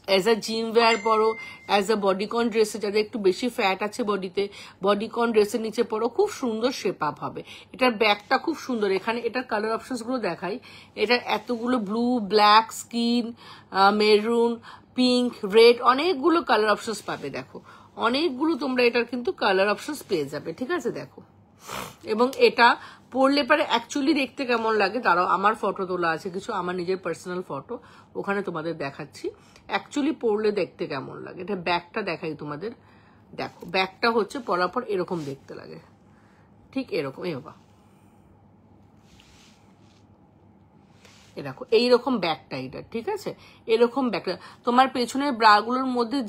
অ্যাজ আ জিম ওয়্যার পরো, অ্যাজ আ বডিকন ড্রেসে, যাদের একটু বেশি ফ্যাট আছে বডিতে, বডিকন ড্রেসের নিচে পরো, খুব সুন্দর শেপ আপ হবে। এটার ব্যাকটা খুব সুন্দর। এখানে এটার কালার অপশনস গুলো দেখাই। এটার এতগুলো blue, black, skin, maroon, pink, red, অনেকগুলো কালার অপশনস পাবে। দেখো অনেকগুলো তোমরা এটার কিন্তু কালার অপশনস পেয়ে যাবে, ঠিক আছে। দেখো, এবং এটা পরলে পরে অ্যাকচুয়ালি দেখতে কেমন লাগে, তারাও আমার ফটো তোলা আছে কিছু, আমার নিজের পার্সোনাল ফটো, ওখানে তোমাদের দেখাচ্ছি অ্যাকচুয়ালি পরলে দেখতে কেমন লাগে। এটা ব্যাগটা দেখাই তোমাদের। দেখো ব্যাগটা হচ্ছে পরার পর এরকম দেখতে লাগে, ঠিক এরকম। এই বাবা, এ দেখো এইরকম ব্যাগটা এটা, ঠিক আছে। এরকম ব্যাগটা তোমার পেছনের ব্রাগুলোর মধ্যে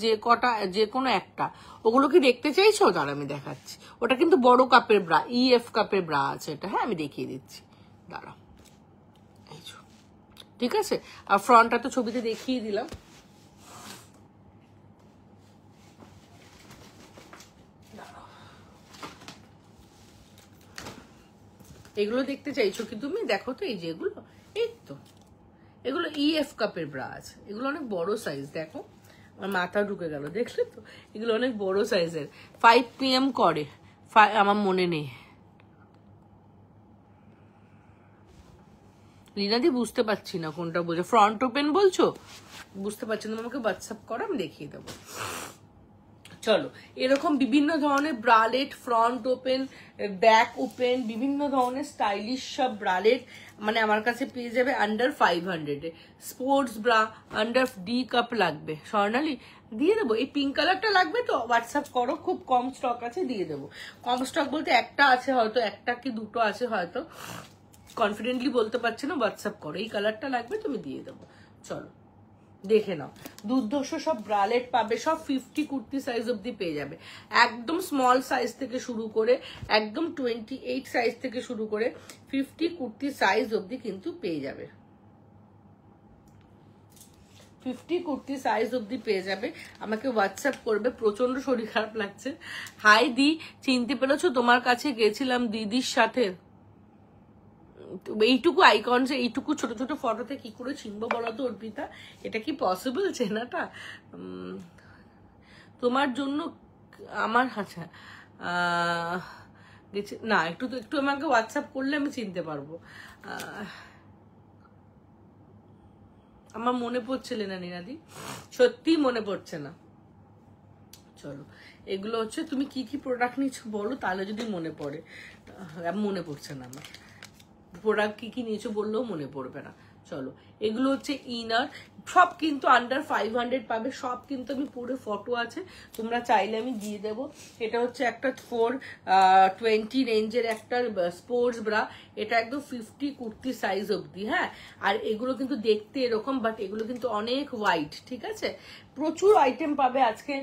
যে কোনো একটা, ওগুলো কি দেখতে চাইছো? তার আমি দেখাচ্ছি। ওটা কিন্তু বড় কাপের ব্রা, EF কাপের ব্রা আছে এটা, হ্যাঁ আমি দেখিয়ে দিচ্ছি, দাঁড়াও। এই ঠিক আছে। আর ফ্রন্টটা তো ছবিতে দেখিয়ে দিলাম। এগুলো দেখতে চাইছো কি তুমি? দেখো তো এই যে এগুলো, এই তো এগুলো EF কাপের ব্রা আছে, এগুলো অনেক বড় সাইজ। দেখো আমার মাথা ঢুকে গেল, দেখলে তো? এগুলো অনেক বড় সাইজের। 5 PM করে, আমার মনে নেই। লীনাদি বুঝতে পারছি না কোনটা বলছো, ফ্রন্ট ওপেন বলছো? বুঝতে পারছি না, আমাকে হোয়াটসঅ্যাপ করো, আমি দেখিয়ে দেবো। চলো, এরকম বিভিন্ন ধরনের bralette, front open, back open, বিভিন্ন ধরনের স্টাইলিশ সব ব্রালেট মানে আমার কাছে পেয়ে যাবে আন্ডার 500-এ। Sports bra under D cup লাগবে স্বর্ণালী, দিয়ে দেবো। এই পিঙ্ক কালারটা লাগবে তো হোয়াটসঅ্যাপ করো, খুব কম স্টক আছে, দিয়ে দেবো। কম স্টক বলতে একটা আছে হয়তো, একটা কি দুটো আছে হয়তো, কনফিডেন্টলি বলতে পারছি না। হোয়াটসঅ্যাপ করো, এই কালারটা লাগবে, তুমি দিয়ে দেবো। চলো দেখে নাও, দুর্ধর্ষ সব ব্রালেট পাবে, সব 50 কুর্তি সাইজ অব্দি পেয়ে যাবে। একদম স্মল সাইজ থেকে শুরু করে একদম 28 সাইজ থেকে শুরু করে 50 কুর্তি সাইজ অব্দি কিন্তু পেয়ে যাবে। 50 কুর্তি সাইজ অব্দি পেয়ে যাবে। আমাকে হোয়াটসঅ্যাপ করবে। প্রচন্ড শরীর খারাপ লাগছে। হাই দি, চিনতে পেরেছো? তোমার কাছে গেছিলাম দিদির সাথে। এইটুকু আইকনস, এইটুকু ছোট ছোট ফটোতে কি করে চিনবো বলো তো অর্পিতা? এটা কি পসিবল চেনাটা? তোমার জন্য আমার, আচ্ছা না, একটু আমাকে হোয়াটসঅ্যাপ করলে আমি চিনতে পারবো। আমার মনে পড়ছিল না নীনাদি, সত্যি মনে পড়ছে না। চলো, এগুলো হচ্ছে, তুমি কি কি প্রোডাক্ট নিচ্ছ বলো, তাহলে যদি মনে পড়ে। মনে পড়ছে না আমার প্রোডাক্ট কি কি নিয়েছো, বললেও মনে পড়বে না। চলো, এগুলো হচ্ছে ইনার, সব কিন্তু আন্ডার 500 পাবে, সব কিন্তু আমি পুরো ফটো আছে, তোমরা চাইলে আমি দিয়ে দেবো। এটা হচ্ছে একটা 420 রেঞ্জের একটা স্পোর্টস ব্রা, এটা একদম 50 কুর্তি সাইজ অব্দি, হ্যাঁ। আর এগুলো কিন্তু দেখতে এরকম, বাট এগুলো কিন্তু অনেক হোয়াইট, ঠিক আছে। প্রচুর আইটেম পাবে। আজকে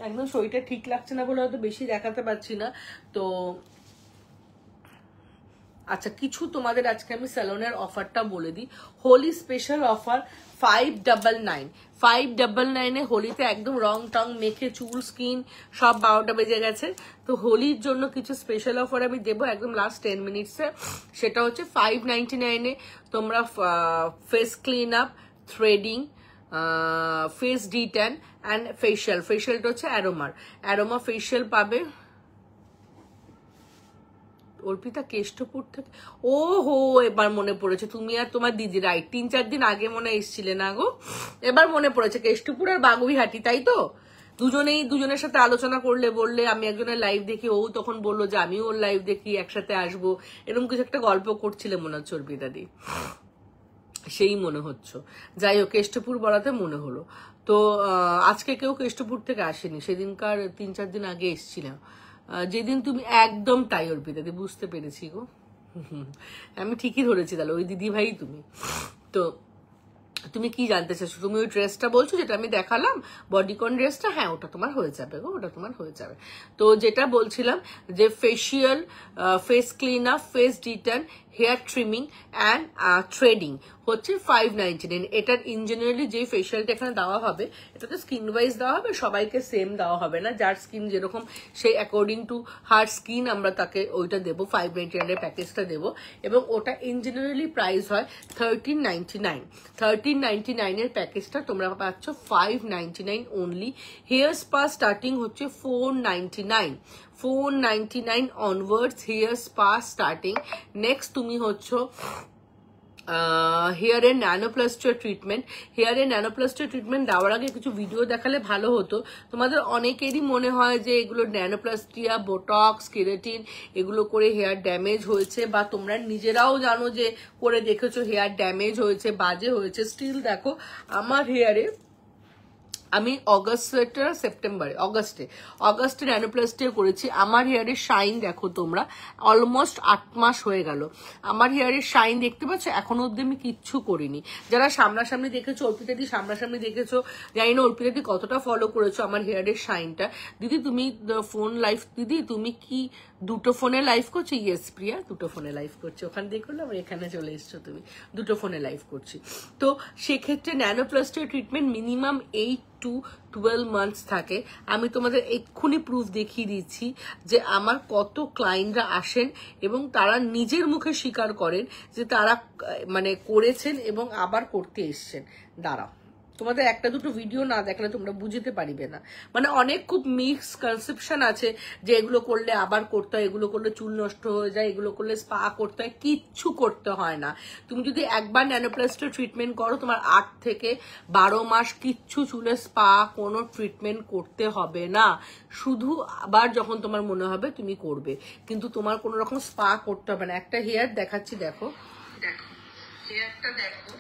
একদম শরীরটা ঠিক লাগছে না বলে হয়তো বেশি দেখাতে পারছি না। তো আচ্ছা, কিছু তোমাদের আজকে আমি স্যালনের অফারটা বলে দিই। হোলি স্পেশাল অফার 599, 599-এ হোলিতে একদম রং টং মেখে চুল স্কিন সব 12টা বেজে গেছে। তো হোলির জন্য কিছু স্পেশাল অফার আমি দেবো একদম লাস্ট 10 মিনিটসে। সেটা হচ্ছে 599-এ তোমরা face clean up, threading, face detan and facial, ফেশিয়ালটা হচ্ছে অ্যারোমা ফেশিয়াল পাবে। অর্পিতা কেষ্টপুর থেকে, ও হো, এবার মনে পড়েছে, তুমি আর তোমার দিদি, রাইট, 3-4 দিন আগে মনে এসছিলে না গো, এবার মনে পড়েছে। কেষ্টপুর আর বাগুইহাটি, তাই তো? দুজনের সাথে আলোচনা করলে বললে আমি একজনের লাইভ দেখি, ও তখন বললো যে আমিও ওর লাইভ দেখি, একসাথে আসবো, এরকম কিছু একটা গল্প করছিলে মনে হচ্ছে অর্পিতা দি, সেই মনে হচ্ছে। যাই হোক, কেষ্টপুর বলাতে মনে হলো। তো আজকে কেউ কেষ্টপুর থেকে আসেনি, সেদিনকার 3-4 দিন আগে এসছিলাম, যেদিন তুমি একদম তাই অর্পিতা দি, বুঝতে পেরেছি গো, আমি ঠিকই ধরেছি, তাহলে ওই দিদি ভাই তুমি। তো তুমি কি জানতে চাইছো? তুমি ওই ড্রেসটা বলছো যেটা আমি দেখালাম, বডিকন ড্রেসটা, হ্যাঁ ওটা তোমার হয়ে যাবে গো, ওটা তোমার হয়ে যাবে। তো যেটা বলছিলাম যে facial, face clean up, face detan, hair trimming and threading হচ্ছে 599। এটার ইনজেনারেলি যে ফেশিয়ালটা এখানে দেওয়া হবে, এটাতে স্কিন ওয়াইজ দেওয়া হবে, সবাইকে সেম দেওয়া হবে না, যার স্কিন যেরকম সেই অ্যাকর্ডিং টু হার স্কিন আমরা তাকে ওইটা দেবো, 599 প্যাকেজটা দেবো। এবং ওটা ইনজেনারেলি প্রাইস হয় 1399, 1499 এর প্যাকেজটা তোমরা পাচ্ছ 599 অনলি। হেয়ার স্পা স্টার্টিং হচ্ছে 499 onwards hair spa starting. Next তুমি হচ্ছ হেয়ারের ন্যানোপ্লাস্টার ট্রিটমেন্ট। হেয়ারের ন্যানোপ্লাস্টার ট্রিটমেন্ট দেওয়ার আগে কিছু ভিডিও দেখালে ভালো হতো। তোমাদের অনেকেরই মনে হয় যে এগুলো ন্যানোপ্লাস্টিয়া, বোটক্স, কেরাটিন এগুলো করে হেয়ার ড্যামেজ হয়েছে, বা তোমরা নিজেরাও জানো যে করে দেখেছো হেয়ার ড্যামেজ হয়েছে, বাজে হয়েছে। স্টিল দেখো আমার হেয়ারে আমি অগস্টে ন্যানোপ্লাস্টিয়া করেছি। আমার হেয়ারের শাইন দেখো তোমরা, অলমোস্ট 8 মাস হয়ে গেল। আমার হেয়ারের শাইন দেখতে পাচ্ছ, এখনো অব্দি আমি কিচ্ছু করিনি। যারা সামনাসামনি দেখেছো, অর্পিতাদি সামনাসামনি দেখেছো, জানি না অর্পিতাদি কতটা ফলো করেছো আমার হেয়ারের শাইনটা। দিদি তুমি ফোন লাইভ, দিদি তুমি কি দুটো ফোনে লাইভ করছো? ইয়েস প্রিয়া, দুটো ফোনে লাইভ করছি। ওখানে দেখো না, এখানে চলে এসছো তুমি, দুটো ফোনে লাইভ করছি। তো সেক্ষেত্রে nanoplastia treatment minimum 8 to 12 months থাকে। আমি তোমাদের এক্ষুনি প্রুফ দেখিয়ে দিচ্ছি যে আমার কত ক্লায়েন্টরা আসেন এবং তারা নিজের মুখে স্বীকার করেন যে তারা মানে করেছেন এবং আবার করতে এসছেন। দাঁড়াও, তোমাদের একটা দুটো ভিডিও না দেখলে তোমরা বুঝতে পারিবে না। মানে অনেক খুব মিক্স কনসেপশন আছে যে এগুলো করলে আবার করতে হয়, এগুলো করলে চুল নষ্ট হয়ে যায়, এগুলো করলে স্পা করতে হয়। কিচ্ছু করতে হয় না। তুমি যদি একবার ন্যানোপ্লাস্টার ট্রিটমেন্ট করো, তোমার 8 থেকে 12 মাস কিচ্ছু চুলে স্পা কোনো ট্রিটমেন্ট করতে হবে না। শুধু আবার যখন তোমার মনে হবে তুমি করবে, কিন্তু তোমার কোনো রকম স্পা করতে হবে না। একটা হেয়ার দেখাচ্ছি, দেখো দেখো হেয়ারটা দেখো,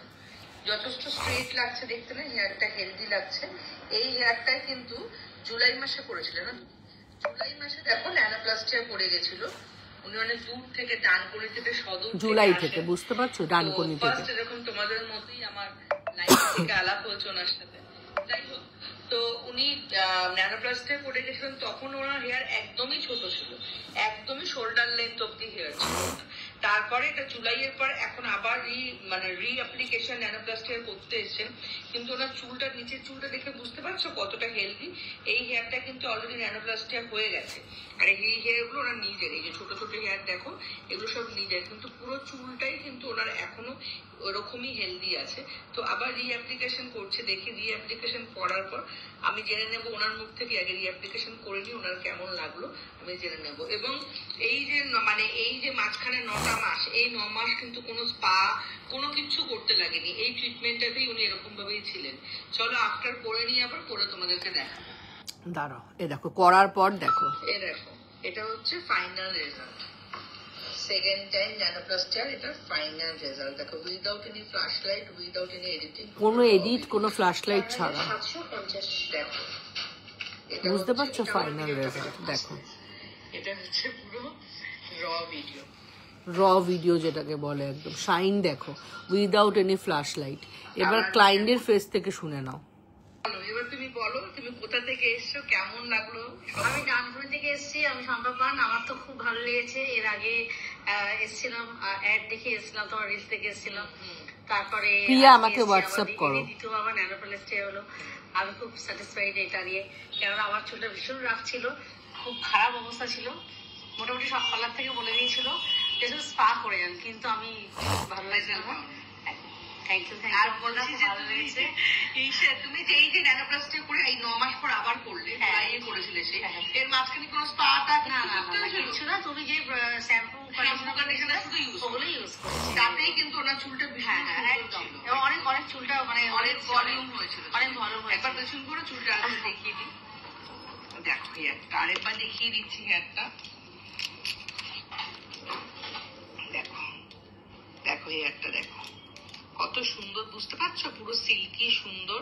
যথেষ্ট স্ট্রেট লাগছে দেখতে, না হেয়ারটা হেলদি লাগছে। এই হেয়ারটাই কিন্তু জুলাই মাসে করেছিল না, জুলাই মাসে দেখো ন্যানোপ্লাস্টিয়া পড়ে গেছিল। উনি অনেক দূর থেকে ডানকুনি থেকে সদর জুলাই থেকে, বুঝতে পারছো, ডানকুনি থেকে। এরকম তোমাদের মতোই আমার লাইফ থেকে আলাপ হয়েছে ওনার সাথে। যাই হোক, তো উনি ন্যানোপ্লাস্টিয়া পড়ে গেছিলেন, তখন ওনার হেয়ার একদমই ছোট ছিল, একদমই শোল্ডার লেন্থ অব্দি হেয়ার ছিল। তারপরে এটা জুলাইয়ের পর এখন আবার রি অ্যাপ্লিকেশন ন্যানোপ্লাস্টিয়া করতে এসেছেন, কিন্তু ওনার চুলটা, নিচের চুলটা দেখে বুঝতে পারছো কতটা হেলদি। এই হেয়ারটা কিন্তু অলরেডি ন্যানোপ্লাস্টিয়া হয়ে গেছে। আর এই হেয়ার গুলো ওনার নিজের, এই যে ছোট ছোট হেয়ার দেখো, এগুলো সব নিজের, কিন্তু পুরো চুলটাই কিন্তু ওনার এখনো ওরকমই হেলদি আছে। তো আবার রি অ্যাপ্লিকেশন করছে, দেখি রি অ্যাপ্লিকেশন করার পর আমি জেনে নেব ওনার মুখ থেকে, আগে রি অ্যাপ্লিকেশন করে নি ওনার কেমন লাগলো আমি জেনে নেব। এবং এই যে এই যে মাঝখানে 9টা মাস, এই 9 মাস কিন্তু কোনো স্পা কোনো কিছু করতে লাগেনি। এই ট্রিটমেন্টটাতেই উনি এরকম ভাবেই ছিলেন। চলো আফটার করে নিয়ে আবার করে তোমাদেরকে দেখাবো। দাঁড়াও, এ দেখো করার পর দেখো, এ দেখো এটা হচ্ছে ফাইনাল রেজাল্ট। সেকেন্ড টাইম ন্যানোপ্লাস্টিয়ার এটা ফাইনাল রেজাল্ট দেখো, without any flash light, without any editing, কোনো এডিট, কোনো ফ্ল্যাশ লাইট ছাড়া। 750 দেখো, বুঝতে পারছো ফাইনাল রেজাল্ট দেখো। এটা হচ্ছে পুরো র ভিডিও যেটাকে বলে, একদম শাইন দেখো, উইদাউট এনি ফ্ল্যাশ লাইট। এবার ক্লায়েন্টের ফেস থেকে শুনে নাও। এবার তুমি বলো, তুমি কোথা থেকে এসছো, কেমন লাগলো? আমি ডানকুনি থেকে এসেছি, আমি শম্পা পান। আমার তো খুব ভালো লেগেছে। এর আগে এসেছিলাম, অ্যাড দেখে এসেছিলাম, তোমার রিলস দেখে এসেছিলাম। তারপরে প্রিয়া আমাকে হোয়াটসঅ্যাপ করো। দ্বিতীয় আবার ন্যানোপ্লাস্টিয়া হলো। আমি খুব স্যাটিসফাইড এটা নিয়ে, কেননা আমার চুলটা ভীষণ রাফ ছিল, খুব খারাপ অবস্থা ছিল। মোটামুটি সব পার্লার থেকে বলে দিয়েছিল যে শুধু স্পা করে যান, কিন্তু আমি ভালো লাগছে না। থ্যাংক ইউ, ভালো লেগেছে। তুমি যে এই যে ন্যানোপ্লাস্টিয়া করে এই 9 মাস পর আবার করলে, জুলাইয়ে করেছিলে, সেই এর মাঝখানে কোনো স্পা টা না কিছু না। তুমি যে শ্যাম্পু কন্ডিশনার শুধু ওগুলো ইউজ করছি, তাতেই কিন্তু ওনার চুলটা ভীষণ একদম, এবং অনেক চুলটা মানে অনেক ভলিউম হয়েছিল, অনেক ভলিউম হয়েছে। একবার পেছন করে চুলটা দেখিয়ে দিই, দেখো হেয়ারটা আরেকবার দেখিয়ে দিচ্ছি। হেয়ারটা দেখো, দেখো হেয়ারটা দেখো কত সুন্দর, বুঝতে পারছো, পুরো সিল্কি সুন্দর।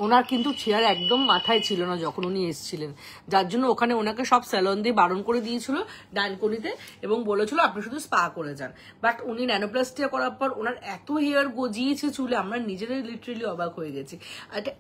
ওনার কিন্তু চেয়ার একদম মাথায় ছিল না যখন উনি এসেছিলেন, যার জন্য ওখানে ওনাকে সব স্যালন দিয়ে বারণ করে দিয়েছিল ডানকুনিতে, এবং বলেছিল আপনি শুধু স্পা করে যান। বাট উনি ন্যানোপ্লাস্টিয়া করার পর ওনার এত হেয়ার গজিয়েছে চুলে, আমরা নিজেরাই লিটারেলি অবাক হয়ে গেছি।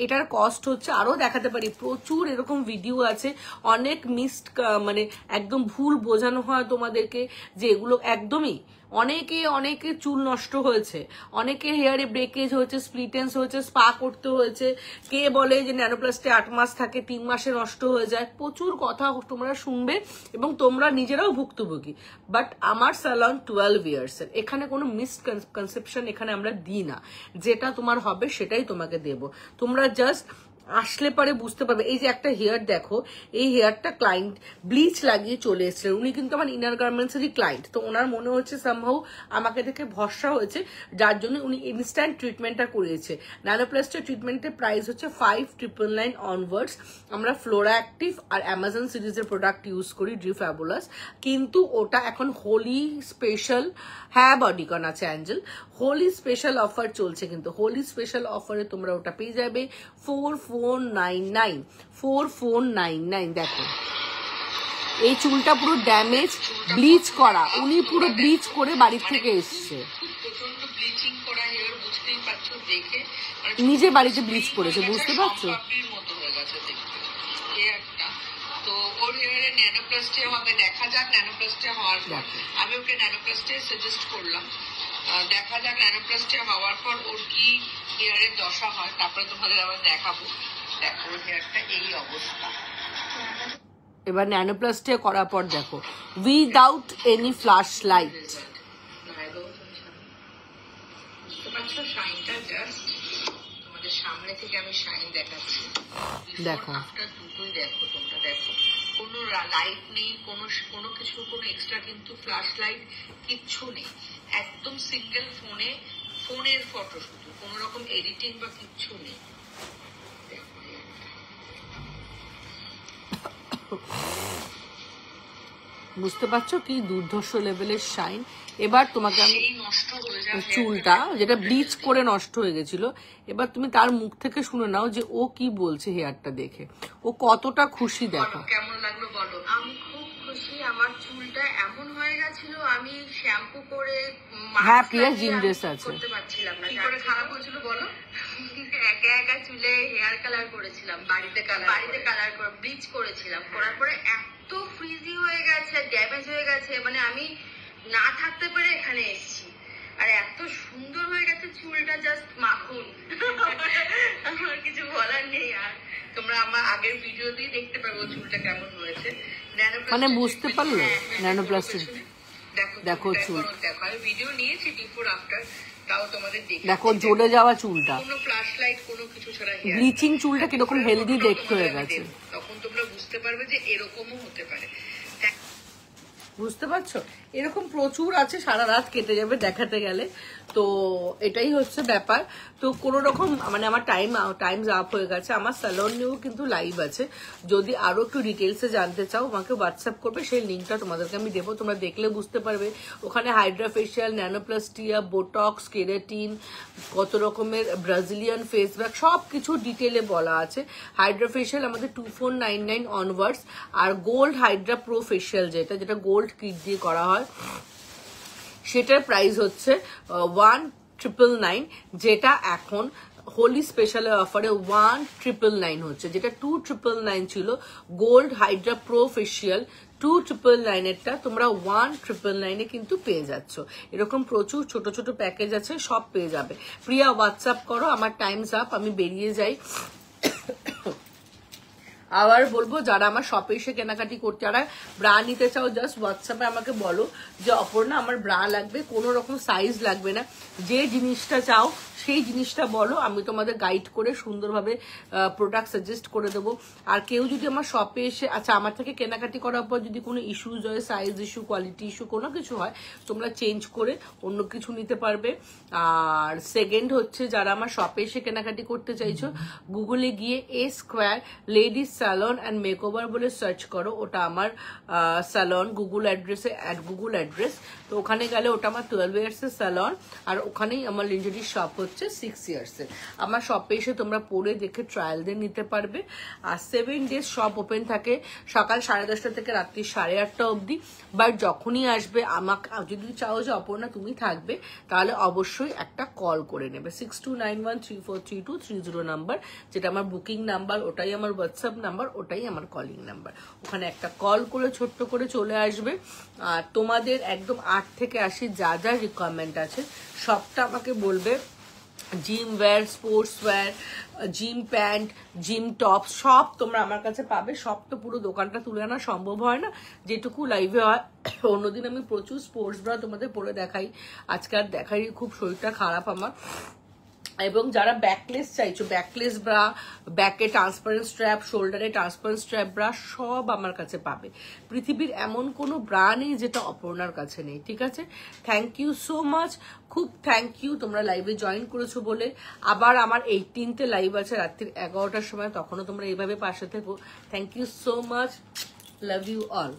এটার কস্ট হচ্ছে, আরো দেখাতে পারি, প্রচুর এরকম ভিডিও আছে, অনেক মিসড মানে একদম ভুল বোঝানো হয় তোমাদেরকে যে এগুলো একদমই অনেকে চুল নষ্ট হয়েছে, অনেকের হেয়ারে ব্রেকেজ হয়েছে, স্প্লিটেন্স হয়েছে, স্পা করতে হয়েছে, কে বলে যে ন্যানোপ্লাস্টে 8 মাস থাকে, 3 মাসে নষ্ট হয়ে যায়। প্রচুর কথা তোমরা শুনবে এবং তোমরা নিজেরাও ভুক্তভোগী। বাট আমার স্যালন 12 ইয়ার্সের, এখানে কোনো মিসকনসেপশন এখানে আমরা দিই না। যেটা তোমার হবে সেটাই তোমাকে দেব, তোমরা জাস্ট আসলে পরে বুঝতে পারবে। এই যে একটা হেয়ার দেখো, এই হেয়ারটা ক্লায়েন্ট ব্লিচ লাগিয়ে চলে এসেছিলেন, উনি কিন্তু আমার ইনার গার্মেন্টসেরই ক্লায়েন্ট। তো ওনার মনে হচ্ছে সামহাউ আমাকে দেখে ভরসা হয়েছে, যার জন্য উনি ইনস্ট্যান্ট ট্রিটমেন্টটা করিয়েছে। ন্যানোপ্লাস্টের ট্রিটমেন্টের প্রাইস হচ্ছে 5999 অনওয়ার্ডস। আমরা ফ্লোরা অ্যাক্টিভ আর অ্যামাজন সিরিজের প্রোডাক্ট ইউজ করি, ড্রি ফ্যাবুলাস, কিন্তু ওটা এখন হোলি স্পেশাল, হ্যাঁ বডিকন আছে অ্যাঞ্জেল, হোলি স্পেশাল অফার চলছে, কিন্তু হোলি স্পেশাল অফারে তোমরা ওটা পেয়ে যাবে 4499। দেখো এই চুলটা পুরো ড্যামেজ, ব্লিচ করা, উনি পুরো ব্লিচ করে বাড়ির থেকে এসছে, নিজে বাড়িতে ব্লিচ করেছে, বুঝতে পারছো? তো ওর হেয়ারে ন্যানোপ্লাস্টে হবে, দেখা যাক ন্যানোপ্লাস্টে হওয়ার পর। আমি ওকে ন্যানোপ্লাস্টে সাজেস্ট করলাম, দেখা যাক ন্যানোপ্লাস্টে হওয়ার পর ওর কি হেয়ারের দশা হয়, তারপরে তোমাদের আবার দেখাবো। দেখো ওর হেয়ারটা এই অবস্থা। এবার ন্যানোপ্লাস্টে করার পর দেখো, উইদাউট এনি ফ্ল্যাশ লাইট, বুঝতে পারছো শাইনটা? জাস্ট তোমাদের সামনে থেকে আমি শাইন দেখাচ্ছি, দেখো দুটোই দেখো তোমরা, দেখো কোনো লাইট নেই, কোনো কিছু, কোনো এক্সট্রা কিন্তু ফ্ল্যাশ লাইট কিচ্ছু নেই, একদম সিঙ্গেল ফোনের ফটো, শুধু কোনো রকম এডিটিং বা কিচ্ছু নেই। বুঝতে পারছো কি দুর্ধর্ষ লেভেলের শাইন। এবার তোমাকে আমি চুলটা যেটা ব্লিচ করে নষ্ট হয়ে গেছিল, এবার তুমি তার মুখ থেকে শুনে নাও যে ও কি বলছে হেয়ারটা দেখে, ও কতটা খুশি। দেখো কেমন লাগলো বলো। আমি খুব খুশি, আমার চুলটা এমন হয়ে গেছিল, আমি শ্যাম্পু করে, হ্যাঁ প্রিয়া জিম ড্রেস আছে, করতে পারছিলাম না। কি করে খারাপ হয়েছিল বলো? একা চুলে হেয়ার কালার করেছিলাম, বাড়িতে কালার করে ব্লিচ করেছিলাম, করার পরে এত ফ্রিজি হয়ে গেছে, ড্যামেজ হয়ে গেছে, মানে আমি না থাকতে পেরে এখানে এসেছি। আর এত সুন্দর হয়ে গেছে চুলটা, জাস্ট মাখন। আমার কিছু বলার নেই। আর তোমরা আমার আগের ভিডিওতেই দেখতে পারবো চুলটা কেমন হয়েছে। মানে বুঝতে পারলে ন্যানোপ্লাস্টিক, দেখো চুল, দেখো আমি ভিডিও নিয়েছি বিফোর আফটার, তাও তোমাদের দেখো জ্বলে যাওয়া চুলটা, কোনো ফ্ল্যাশ লাইট কোনো কিছু ছাড়া ব্লিচিং চুলটা কিরকম হেলদি দেখতে হয়ে গেছে, তখন তোমরা বুঝতে পারবে যে এরকমও হতে পারে। বুঝতে পারছো? এরকম প্রচুর আছে, সারা রাত কেটে যাবে দেখাতে গেলে। তো এটাই হচ্ছে ব্যাপার। তো কোনো রকম মানে আমার টাইমস আপ হয়ে গেছে। আমার স্যালন নিয়েও কিন্তু লাইভ আছে, যদি আরো একটু ডিটেলসে জানতে চাও আমাকে হোয়াটসঅ্যাপ করবে, সেই লিঙ্কটা তোমাদেরকে আমি দেবো, তোমরা দেখলে বুঝতে পারবে। ওখানে Hydra facial, nanoplastia, botox, keratin, কত রকমের ব্রাজিলিয়ান ফেস প্যাক, সব কিছু ডিটেলে বলা আছে। হাইড্রা ফেশিয়াল আমাদের 2499 অনওয়ার্ডস, আর গোল্ড হাইড্রা প্রো ফেশিয়াল যেটা গোল্ড কিট দিয়ে করা হয়, সেটার প্রাইস হচ্ছে 1999, যেটা এখন হোলি স্পেশাল অফারে 1999 হচ্ছে, যেটা 2999 ছিল। গোল্ড হাইড্রা প্রো ফেশিয়াল 2999 তোমরা 1999 কিন্তু পেয়ে যাচ্ছ। এরকম প্রচুর ছোট ছোট প্যাকেজ আছে, সব পেয়ে যাবে। প্রিয়া হোয়াটসঅ্যাপ করো, আমার টাইমস আপ, আমি বেরিয়ে যাই। আবার বলবো, যারা আমার শপে এসে কেনাকাটি করতে, যারা ব্রা নিতে চাও, জাস্ট হোয়াটসঅ্যাপে আমাকে বলো যে অপর্ণা আমার ব্রা লাগবে, কোনো রকম সাইজ লাগবে না, যে জিনিসটা চাও সেই জিনিসটা বলো, আমি তোমাদের গাইড করে সুন্দরভাবে প্রোডাক্ট সাজেস্ট করে দেবো। আর কেউ যদি আমার শপে এসে, আচ্ছা আমার থেকে কেনাকাটি করার পর যদি কোনো ইস্যুজ হয়, সাইজ ইস্যু, কোয়ালিটি ইস্যু, কোনো কিছু হয়, তোমরা চেঞ্জ করে অন্য কিছু নিতে পারবে। আর সেকেন্ড হচ্ছে, যারা আমার শপে এসে কেনাকাটি করতে চাইছো, গুগলে গিয়ে A² ladies salon and makeover বলে সার্চ করো, ওটা আমার স্যালন গুগল অ্যাড্রেস। তো ওখানে গেলে ওটা আমার 12 ইয়ার্সের স্যালন, আর ওখানেই আমার লিঞ্জারির শপ হচ্ছে। হচ্ছে 6 ইয়ার্সের। আমার শপে এসে তোমরা পরে দেখে ট্রায়াল দিয়ে নিতে পারবে। আর 7 ডেজ শপ ওপেন থাকে, সকাল 10:30 থেকে রাত্রি 8:30 অবধি। বাট যখনই আসবে আমাকে যদি চাও যে অপর্ণা তুমি থাকবে, তাহলে অবশ্যই একটা কল করে নেবে। 6291343230 নাম্বার, যেটা আমার বুকিং নাম্বার, ওটাই আমার হোয়াটসঅ্যাপ নাম্বার, ওটাই আমার কলিং নাম্বার। ওখানে একটা কল করে ছোট্ট করে চলে আসবে। আর তোমাদের একদম 8 থেকে 80 যা যা রিকোয়ারমেন্ট আছে সবটা আমাকে বলবে। Gym wear, sports wear, gym pant, gym top সব তোমরা আমার কাছে পাবে। সব তো পুরো দোকানটা তুলে আনা সম্ভব হয় না, যেটুকু লাইভে হয়। অন্যদিন আমি প্রচুর স্পোর্টস ব্রা তোমাদের পরে দেখাই, আজকে আর দেখাই, খুব শরীরটা খারাপ আমার। এবং যারা ব্যাকলেস চাইছো, ব্যাকলেস ব্রা, ব্যাকে ট্রান্সপারেন্ট স্ট্র্যাপ, শোল্ডারে ট্রান্সপারেন্ট স্ট্র্যাপ ব্রা সব আমার কাছে পাবে। পৃথিবীর এমন কোনো ব্রা নেই যেটা অপর্ণার কাছে নেই, ঠিক আছে? থ্যাংক ইউ সো মাচ, খুব থ্যাংক ইউ তোমরা লাইভে জয়েন করেছো বলে। আবার আমার 18তে লাইভ আছে রাত্রির 11টার সময়, তখনও তোমরা এইভাবে পাশে থেকো। Thank you so much, love you all.